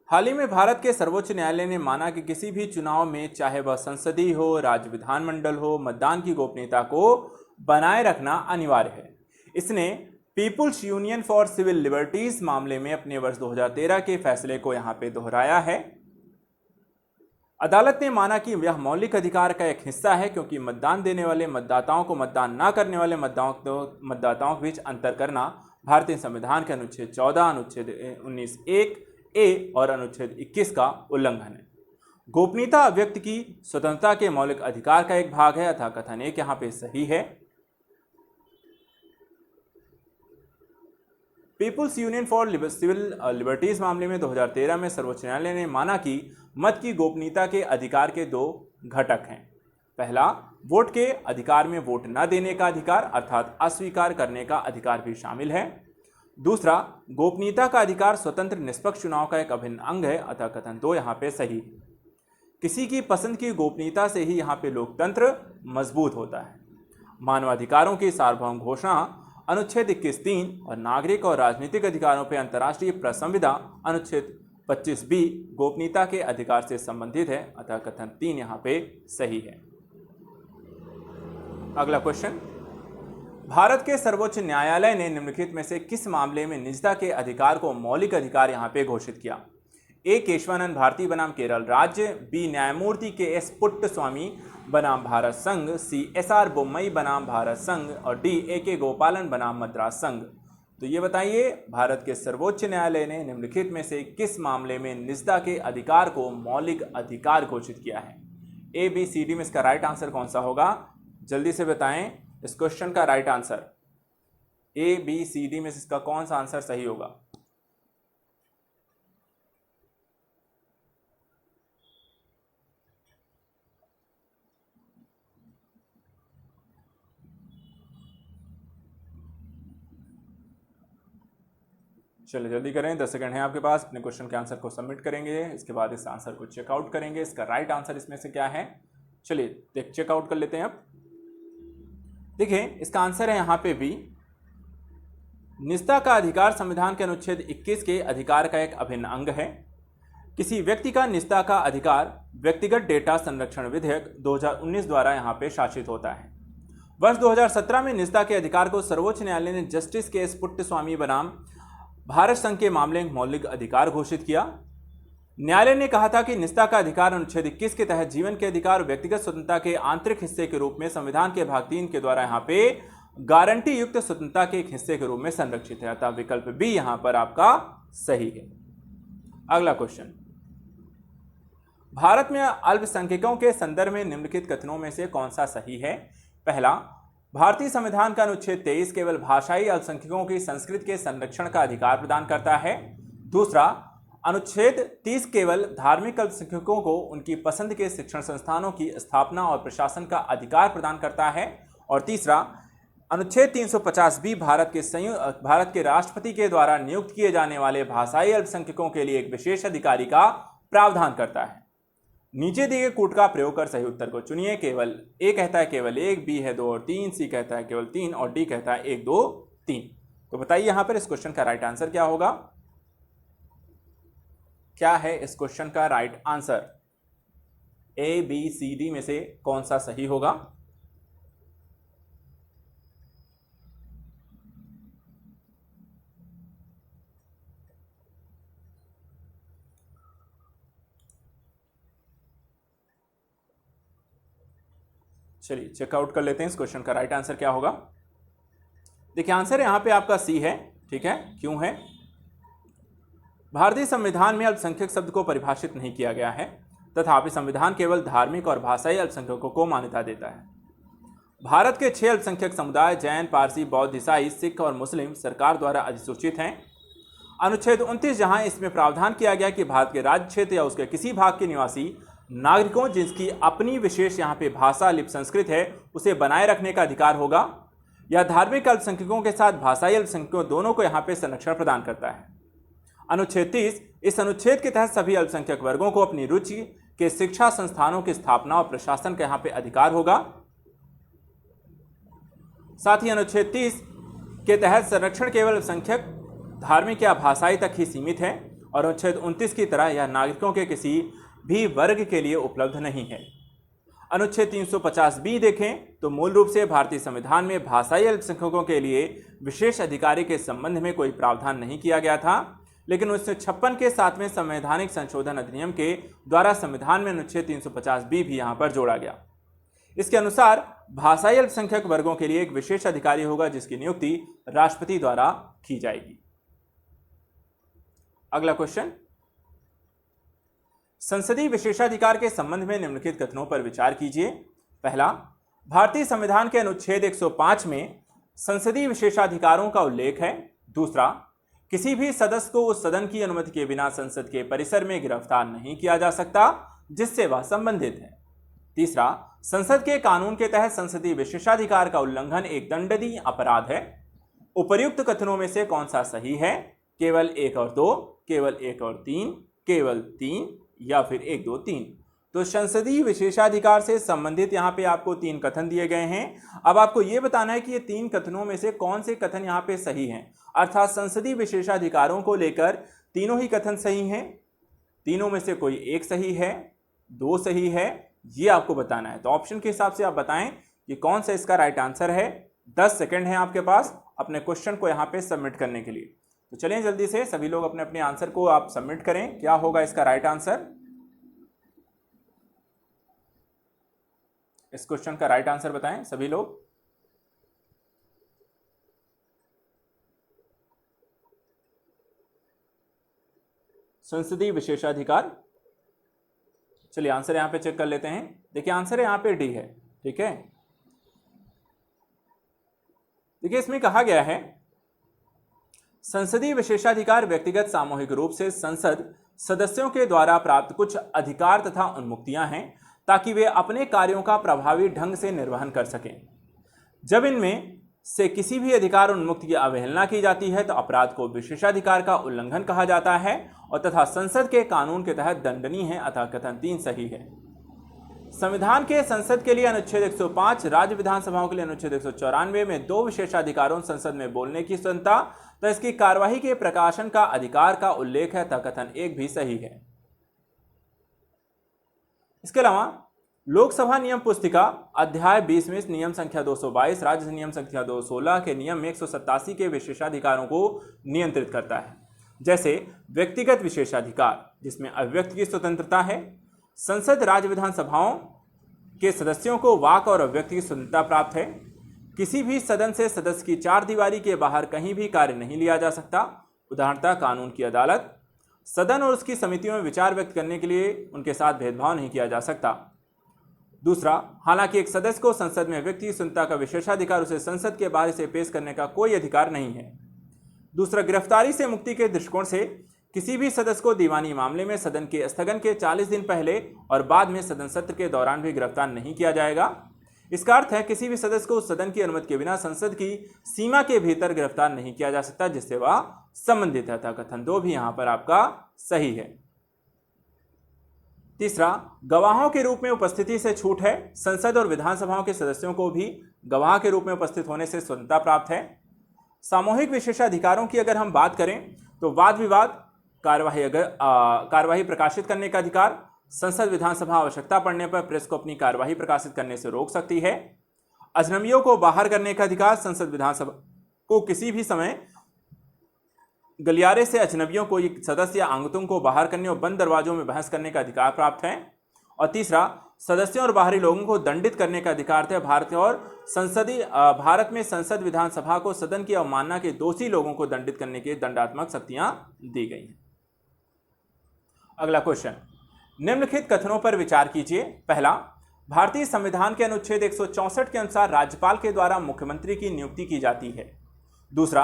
हाल ही में भारत के सर्वोच्च न्यायालय ने माना कि किसी भी चुनाव में, चाहे वह संसदीय हो, राज्य विधानमंडल हो, मतदान की गोपनीयता को बनाए रखना अनिवार्य है। इसने people's union for civil liberties मामले में अपने वर्ष 2013 के फैसले को यहाँ पे दोहराया है। अदालत ने माना कि यह मौलिक अधिकार का एक हिस्सा है, क्योंकि मतदान देने वाले मतदाताओं को मतदान न करने वाले मतदाताओं के बीच अंतर करना भारतीय संविधान के अनुच्छेद 14, अनुच्छेद 19(1)(a) और अनुच्छेद 21 का उल्लंघन है। गोपनीयता अभिव्यक्ति की स्वतंत्रता के मौलिक अधिकार का एक भाग है। अतः कथन 1 यहाँ पे सही है। People's union for civil liberties मामले में 2013 में सर्वोच्च न्यायालय ने माना कि मत की गोपनीयता के अधिकार के 2 घटक हैं। पहला, वोट के अधिकार में वोट न देने का अधिकार अर्थात अस्वीकार करने का अधिकार भी शामिल है। दूसरा, गोपनीयता का अधिकार स्वतंत्र निष्पक्ष चुनाव का एक अभिन्न अंग है। अतः कथन 2 यहाँ पे सही। किसी की पसंद की गोपनीयता से ही यहाँ पे लोकतंत्र मजबूत होता है। मानवाधिकारों की सार्वभौम घोषणा अनुच्छेद 21(3) और नागरिक और राजनीतिक अधिकारों पर अंतर्राष्ट्रीय प्रसंविधा अनुच्छेद 25(b) गोपनीयता के अधिकार से संबंधित है। अतः कथन 3 यहाँ पे सही है। अगला क्वेश्चन, भारत के सर्वोच्च न्यायालय ने निम्नलिखित में से किस मामले में निजता के अधिकार को मौलिक अधिकार यहाँ पे घोषित किया? ए केशवानंद भारती बनाम केरल राज्य, बी न्यायमूर्ति KS पुट्टस्वामी बनाम भारत संघ, सी SR बोम्मई बनाम भारत संघ और डी AK गोपालन बनाम मद्रास संघ। तो ये बताइए भारत के सर्वोच्च न्यायालय ने निम्नलिखित में से किस मामले में निजता के अधिकार को मौलिक अधिकार घोषित किया है? ABCD में इसका राइट आंसर कौन सा होगा? जल्दी से बताएं। इस क्वेश्चन का right answer A, B, C, D में से इसका कौन सा आंसर सही होगा? चलिए जल्दी करें, 10 सेकंड है आपके पास। अपने क्वेश्चन के आंसर को सबमिट करेंगे, इसके बाद इस आंसर को चेकआउट करेंगे। इसका राइट आंसर इसमें से क्या है? चलिए चेकआउट कर लेते हैं। अब देखिए इसका आंसर है यहाँ पे बी। निजता का अधिकार संविधान के अनुच्छेद 21 के अधिकार का एक अभिन्न अंग है। किसी व्यक्ति का निजता का अधिकार व्यक्तिगत डेटा संरक्षण विधेयक 2019 द्वारा यहाँ पे शासित होता है। वर्ष 2017 में निजता के अधिकार को सर्वोच्च न्यायालय ने जस्टिस के एस पुट्टस्वामी बनाम भारत संघ के मामले में मौलिक अधिकार घोषित किया। न्यायालय ने कहा था कि निजता का अधिकार अनुच्छेद 21 के तहत जीवन के अधिकार और व्यक्तिगत स्वतंत्रता के आंतरिक हिस्से के रूप में संविधान के भाग 3 के द्वारा यहाँ पे गारंटी युक्त स्वतंत्रता के एक हिस्से के रूप में संरक्षित है। अतः विकल्प बी यहां पर आपका सही है। अगला क्वेश्चन, भारत में अल्पसंख्यकों के संदर्भ में निम्नलिखित कथनों में से कौन सा सही है? पहला, भारतीय संविधान का अनुच्छेद 23 केवल भाषाई अल्पसंख्यकों की संस्कृति के संरक्षण का अधिकार प्रदान करता है। दूसरा, अनुच्छेद 30 केवल धार्मिक अल्पसंख्यकों को उनकी पसंद के शिक्षण संस्थानों की स्थापना और प्रशासन का अधिकार प्रदान करता है। और तीसरा, अनुच्छेद 350 भी भारत के राष्ट्रपति के द्वारा नियुक्त किए जाने वाले भाषाई अल्पसंख्यकों के लिए एक विशेष अधिकारी का प्रावधान करता है। नीचे दिए गए कूट का प्रयोग कर सही उत्तर को चुनिए। केवल ए कहता है केवल 1, बी है 2 और 3, सी कहता है केवल 3 और डी कहता है 1, 2, 3। तो बताइए यहां पर इस क्वेश्चन का राइट आंसर क्या होगा? क्या है इस क्वेश्चन का right answer? A, B, C, D में से कौन सा सही होगा? चलिए चेकआउट कर लेते हैं इस क्वेश्चन का राइट आंसर क्या होगा। देखिए आंसर यहां पे आपका सी है। ठीक है, क्यों है? भारतीय संविधान में अल्पसंख्यक शब्द को परिभाषित नहीं किया गया है, तथापि संविधान केवल धार्मिक और भाषाई अल्पसंख्यकों को मान्यता देता है। भारत के 6 अल्पसंख्यक समुदाय जैन, पारसी, बौद्ध, ईसाई, सिख और मुस्लिम सरकार द्वारा अधिसूचित हैं। अनुच्छेद 29 जहां इसमें प्रावधान किया गया कि भारत के राज्य क्षेत्र या उसके किसी भाग के निवासी नागरिकों जिसकी अपनी विशेष यहाँ पे भाषा लिपि संस्कृत है उसे बनाए रखने का अधिकार होगा, या धार्मिक अल्पसंख्यकों के साथ भाषाई अल्पसंख्यकों दोनों को यहाँ पे संरक्षण प्रदान करता है। अनुच्छेद 30 इस अनुच्छेद के तहत सभी अल्पसंख्यक वर्गों को अपनी रुचि के शिक्षा संस्थानों की स्थापना और प्रशासन का यहाँ पे अधिकार होगा। साथ ही अनुच्छेद 30 के तहत संरक्षण केवल अल्पसंख्यक धार्मिक या भाषाई तक ही सीमित है और अनुच्छेद 29 की तरह यह नागरिकों के किसी भी वर्ग के लिए उपलब्ध नहीं है। अनुच्छेद 350 बी देखें तो मूल रूप से भारतीय संविधान में भाषाई अल्पसंख्यकों के लिए विशेष अधिकारी के संबंध में कोई प्रावधान नहीं किया गया था, लेकिन 1956 के 7वें संवैधानिक संशोधन अधिनियम के द्वारा संविधान में अनुच्छेद 350 बी भी यहां पर जोड़ा गया। इसके अनुसार भाषाई अल्पसंख्यक वर्गों के लिए एक विशेष अधिकारी होगा जिसकी नियुक्ति राष्ट्रपति द्वारा की जाएगी। अगला क्वेश्चन, संसदीय विशेषाधिकार के संबंध में निम्नलिखित कथनों पर विचार कीजिए। पहला, भारतीय संविधान के अनुच्छेद 105 में संसदीय विशेषाधिकारों का उल्लेख है। दूसरा, किसी भी सदस्य को उस सदन की अनुमति के बिना संसद के परिसर में गिरफ्तार नहीं किया जा सकता जिससे वह संबंधित है। तीसरा, संसद के कानून के तहत संसदीय विशेषाधिकार का उल्लंघन एक दंडनीय अपराध है। उपर्युक्त कथनों में से कौन सा सही है? केवल 1 और 2, केवल 1 और 3, केवल 3 या फिर 1, 2, 3। तो संसदीय विशेषाधिकार से संबंधित यहाँ पे आपको 3 कथन दिए गए हैं। अब आपको ये बताना है कि ये 3 कथनों में से कौन से कथन यहाँ पे सही हैं, अर्थात संसदीय विशेषाधिकारों को लेकर तीनों ही कथन सही हैं, तीनों में से कोई एक सही है, 2 सही है, ये आपको बताना है। तो ऑप्शन के हिसाब से आप बताएं कि कौन सा इसका राइट आंसर है। 10 सेकेंड है आपके पास अपने क्वेश्चन को यहाँ पे सबमिट करने के लिए। तो चलें जल्दी से सभी लोग अपने अपने आंसर को आप सबमिट करें। क्या होगा इसका राइट आंसर? इस क्वेश्चन का राइट आंसर बताएं सभी लोग। संसदीय विशेषाधिकार, चलिए आंसर यहां पे चेक कर लेते हैं। देखिए आंसर यहां पे डी है। ठीक है, देखिए, इसमें कहा गया है संसदीय विशेषाधिकार व्यक्तिगत सामूहिक रूप से संसद सदस्यों के द्वारा प्राप्त कुछ अधिकार तथा उन्मुक्तियां हैं ताकि वे अपने कार्यों का प्रभावी ढंग से निर्वहन कर सकें। जब इनमें से किसी भी अधिकार उन्मुक्ति की अवहेलना की जाती है तो अपराध को विशेषाधिकार का उल्लंघन कहा जाता है और तथा संसद के कानून के तहत दंडनीय है। अतः कथन 3 सही है। संविधान के संसद के लिए अनुच्छेद 105, राज्य विधानसभाओं के लिए अनुच्छेद 194 में 2 विशेषाधिकारों संसद में बोलने की स्वतंत्रता तो इसकी कार्यवाही के प्रकाशन का अधिकार का उल्लेख है। अतः कथन 1 भी सही है। इसके अलावा लोकसभा नियम पुस्तिका अध्याय 20 में नियम संख्या 222, राज्य नियम संख्या 216 के नियम 187 के विशेषाधिकारों को नियंत्रित करता है। जैसे व्यक्तिगत विशेषाधिकार जिसमें अभिव्यक्ति की स्वतंत्रता है, संसद राज्य विधानसभाओं के सदस्यों को वाक और अभिव्यक्ति की स्वतंत्रता प्राप्त है, किसी भी सदन से सदस्य की 4 दीवारी के बाहर कहीं भी कार्य नहीं लिया जा सकता, उदाहरणतः कानून की अदालत, सदन और उसकी समितियों में विचार व्यक्त करने के लिए उनके साथ भेदभाव नहीं किया जा सकता। दूसरा, हालांकि एक सदस्य को संसद में व्यक्ति की स्वतंत्रता का विशेषाधिकार उसे संसद के बाहर से पेश करने का कोई अधिकार नहीं है। दूसरा, गिरफ्तारी से मुक्ति के दृष्टिकोण से किसी भी सदस्य को दीवानी मामले में सदन के स्थगन के 40 दिन पहले और बाद में सदन सत्र के दौरान भी गिरफ्तार नहीं किया जाएगा। इसका अर्थ है किसी भी सदस्य को सदन की अनुमति के बिना संसद की सीमा के भीतर गिरफ्तार नहीं किया जा सकता जिससे वह संबंधित है। कथन 2 भी यहां पर आपका सही है। तीसरा, गवाहों के रूप में उपस्थिति से छूट है। संसद और विधानसभाओं के सदस्यों को भी गवाह के रूप में उपस्थित होने से स्वतंत्रता प्राप्त है। सामूहिक विशेषाधिकारों की अगर हम बात करें तो वाद विवाद, कार्यवाही प्रकाशित करने का अधिकार, संसद विधानसभा आवश्यकता पड़ने पर प्रेस को अपनी कार्यवाही प्रकाशित करने से रोक सकती है। अजनबियों को बाहर करने का अधिकार, संसद विधानसभा को किसी भी समय गलियारे से अजनबियों को सदस्य या आंगतुओं को बाहर करने और बंद दरवाजों में बहस करने का अधिकार प्राप्त है। और तीसरा, सदस्यों और बाहरी लोगों को दंडित करने का अधिकार है। भारत में संसद विधानसभा को सदन की अवमानना के दोषी लोगों को दंडित करने की दंडात्मक शक्तियां दी गई हैं। अगला क्वेश्चन, निम्नलिखित कथनों पर विचार कीजिए। पहला, भारतीय संविधान के अनुच्छेद 164 के अनुसार राज्यपाल के द्वारा मुख्यमंत्री की नियुक्ति की जाती है। दूसरा,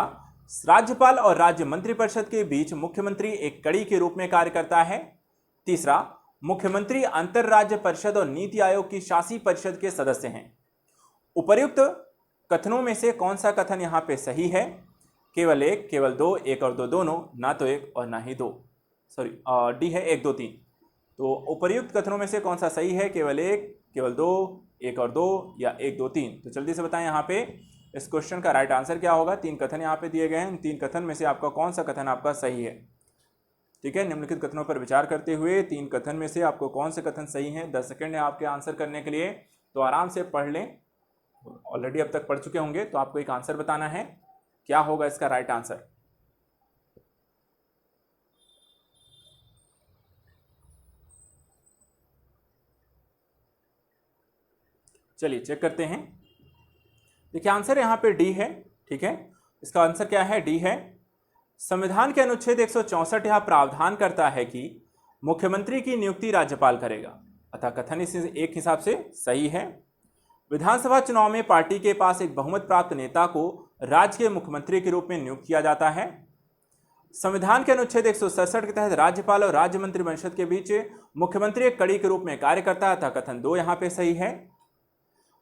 राज्यपाल और राज्य मंत्रिपरिषद के बीच मुख्यमंत्री एक कड़ी के रूप में कार्य करता है। तीसरा, मुख्यमंत्री अंतरराज्य परिषद और नीति आयोग की शासी परिषद के सदस्य हैं। उपर्युक्त कथनों में से कौन सा कथन यहाँ पे सही है? केवल 1, केवल 2, 1 और 2 दोनों, ना तो 1 और ना ही 2। डी है 1, 2, 3। तो उपर्युक्त कथनों में से कौन सा सही है? केवल 1, केवल 2, 1 और 2 या 1, 2, 3। तो जल्दी से बताएं यहाँ पे इस क्वेश्चन का राइट आंसर क्या होगा। 3 कथन यहाँ पे दिए गए हैं। इन 3 कथन में से आपका कौन सा कथन आपका सही है? ठीक है, निम्नलिखित कथनों पर विचार करते हुए 3 कथन में से आपको कौन से कथन सही है? 10 सेकंड है आपके आंसर करने के लिए, तो आराम से पढ़ लें। ऑलरेडी अब तक पढ़ चुके होंगे तो आपको एक आंसर बताना है, क्या होगा इसका राइट आंसर। चलिए चेक करते हैं। देखिए आंसर यहाँ पे डी है। ठीक है, इसका आंसर क्या है? डी है। संविधान के अनुच्छेद 164 यह प्रावधान करता है कि मुख्यमंत्री की नियुक्ति राज्यपाल करेगा, अतः कथन इस एक हिसाब से सही है। विधानसभा चुनाव में पार्टी के पास एक बहुमत प्राप्त नेता को राज्य के मुख्यमंत्री के रूप में नियुक्त किया जाता है। संविधान के अनुच्छेद 167 के तहत राज्यपाल और राज्य मंत्रिपरिषद के बीच मुख्यमंत्री एक कड़ी के रूप में कार्य करता है, अतः कथन 2 यहाँ पे सही है।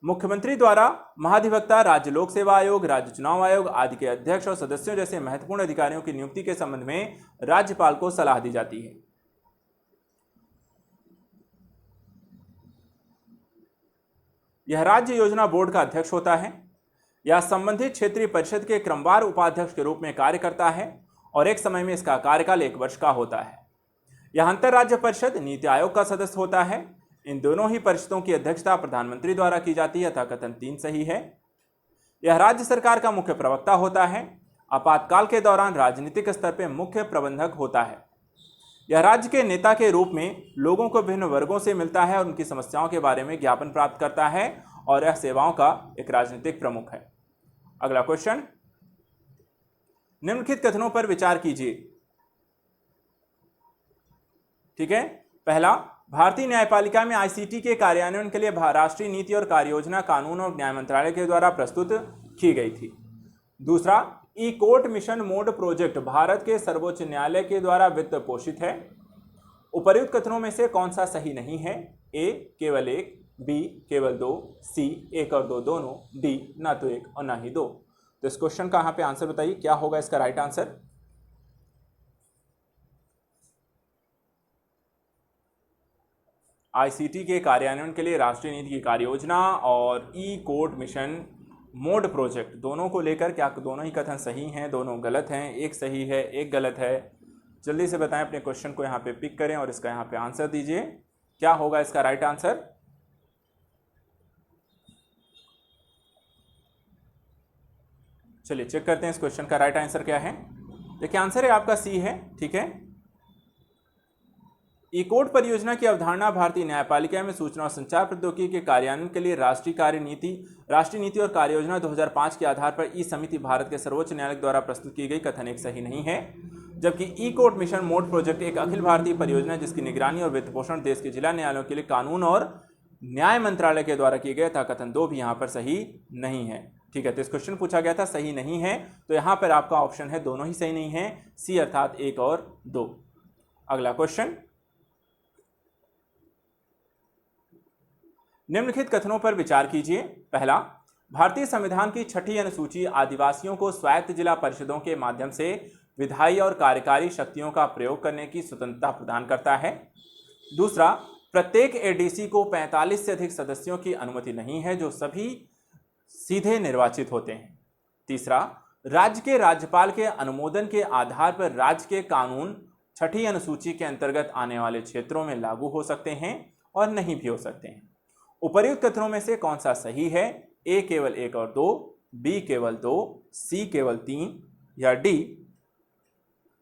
मुख्यमंत्री द्वारा महाधिवक्ता, राज्य लोक सेवा आयोग, राज्य चुनाव आयोग आदि के अध्यक्ष और सदस्यों जैसे महत्वपूर्ण अधिकारियों की नियुक्ति के संबंध में राज्यपाल को सलाह दी जाती है। यह राज्य योजना बोर्ड का अध्यक्ष होता है। यह संबंधित क्षेत्रीय परिषद के क्रमवार उपाध्यक्ष के रूप में कार्य करता है और एक समय में इसका कार्यकाल 1 वर्ष का होता है। यह अंतरराज्य परिषद नीति आयोग का सदस्य होता है। इन दोनों ही परिषदों की अध्यक्षता प्रधानमंत्री द्वारा की जाती है, अतः कथन 3 सही है। यह राज्य सरकार का मुख्य प्रवक्ता होता है। आपातकाल के दौरान राजनीतिक स्तर पर मुख्य प्रबंधक होता है। यह राज्य के नेता के रूप में लोगों को विभिन्न वर्गों से मिलता है और उनकी समस्याओं के बारे में ज्ञापन प्राप्त करता है और यह सेवाओं का एक राजनीतिक प्रमुख है। अगला क्वेश्चन, निम्नलिखित कथनों पर विचार कीजिए। ठीक है, पहला, भारतीय न्यायपालिका में आईसीटी के कार्यान्वयन के लिए राष्ट्रीय नीति और कार्ययोजना कानून और न्याय मंत्रालय के द्वारा प्रस्तुत की गई थी। दूसरा, e court mission mode project Bharat के सर्वोच्च न्यायालय के द्वारा वित्त पोषित है। उपर्युक्त कथनों में से कौन सा सही नहीं है? ए केवल एक, बी केवल दो, सी एक और दो दोनों, डी ना तो एक और ना ही दो। तो इस क्वेश्चन का यहाँ पे आंसर बताइए, क्या होगा इसका राइट आंसर? आईसीटी के कार्यान्वयन के लिए राष्ट्रीय नीति की कार्य योजना और ई कोर्ट मिशन मोड प्रोजेक्ट दोनों को लेकर क्या दोनों ही कथन सही हैं? दोनों गलत हैं। एक सही है, एक गलत है। जल्दी से बताएं, अपने क्वेश्चन को यहाँ पे पिक करें और इसका यहाँ पे आंसर दीजिए। क्या होगा इसका राइट आंसर? चलिए चेक करते हैं इस क्वेश्चन का राइट आंसर क्या है। देखिए आंसर है आपका सी है, ठीक है। ई कोर्ट परियोजना की अवधारणा भारतीय न्यायपालिका में सूचना और संचार प्रौद्योगिकी के कार्यान्वयन के लिए राष्ट्रीय नीति और कार्य योजना 2005 के आधार पर ई समिति भारत के सर्वोच्च न्यायालय द्वारा प्रस्तुत की गई कथन एक सही नहीं है। जबकि ई कोर्ट मिशन मोड प्रोजेक्ट एक अखिल भारतीय परियोजना है जिसकी निगरानी और वित्त पोषण देश के जिला न्यायालयों के लिए कानून और न्याय मंत्रालय के द्वारा किए गए था। कथन दो भी यहाँ पर सही नहीं है, ठीक है। तो इस क्वेश्चन पूछा गया था सही नहीं है, तो यहाँ पर आपका ऑप्शन है दोनों ही सही नहीं है, सी अर्थात एक और दो। अगला क्वेश्चन, निम्नलिखित कथनों पर विचार कीजिए। पहला, भारतीय संविधान की छठी अनुसूची आदिवासियों को स्वायत्त जिला परिषदों के माध्यम से विधायी और कार्यकारी शक्तियों का प्रयोग करने की स्वतंत्रता प्रदान करता है। दूसरा, प्रत्येक एडीसी को 45 से अधिक सदस्यों की अनुमति नहीं है जो सभी सीधे निर्वाचित होते हैं। तीसरा, राज्य के राज्यपाल के अनुमोदन के आधार पर राज्य के कानून छठी अनुसूची के अंतर्गत आने वाले क्षेत्रों में लागू हो सकते हैं और नहीं भी हो सकते हैं। उपर्युक्त कथनों में से कौन सा सही है? ए केवल एक और दो, बी केवल दो, सी केवल तीन या डी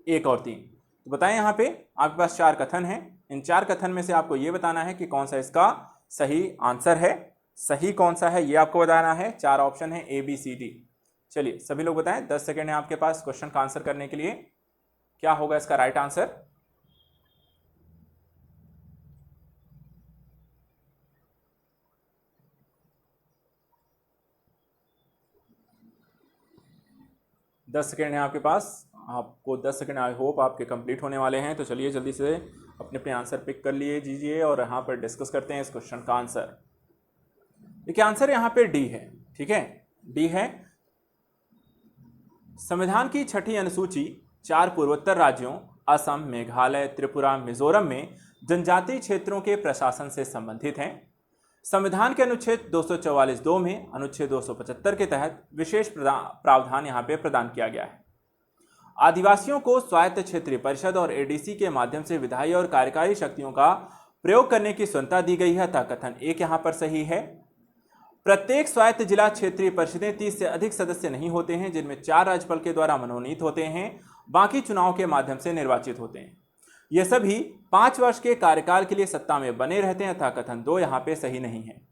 एक और तीन। तो बताएं, यहां पे आपके पास चार कथन हैं। इन चार कथन में से आपको यह बताना है कि कौन सा इसका सही आंसर है। सही कौन सा है ये आपको बताना है। चार ऑप्शन है ए बी सी डी। चलिए सभी लोग बताएं, 10 सेकेंड है आपके पास क्वेश्चन का आंसर करने के लिए। क्या होगा इसका राइट आंसर? दस सेकेंड है आपके पास। आपको 10 सेकेंड आई होप आपके कंप्लीट होने वाले हैं। तो चलिए जल्दी से अपने अपने आंसर पिक कर लिए दीजिए और यहाँ पर डिस्कस करते हैं इस क्वेश्चन का आंसर। देखिए आंसर यहाँ पे डी है, ठीक है। डी है, संविधान की छठी अनुसूची 4 पूर्वोत्तर राज्यों असम, मेघालय, त्रिपुरा, मिजोरम में जनजातीय क्षेत्रों के प्रशासन से संबंधित है। संविधान के अनुच्छेद 244(2) में अनुच्छेद 275 के तहत विशेष प्रावधान यहाँ पे प्रदान किया गया है। आदिवासियों को स्वायत्त क्षेत्रीय परिषद और एडीसी के माध्यम से विधायी और कार्यकारी शक्तियों का प्रयोग करने की स्वतंत्रता दी गई है। कथन एक यहाँ पर सही है। प्रत्येक स्वायत्त जिला क्षेत्रीय परिषदें 30 से अधिक सदस्य नहीं होते हैं जिनमें 4 राज्यपाल के द्वारा मनोनीत होते हैं, बाकी चुनाव के माध्यम से निर्वाचित होते हैं। ये सभी 5 वर्ष के कार्यकाल के लिए सत्ता में बने रहते हैं। कथन दो यहाँ पे सही नहीं है।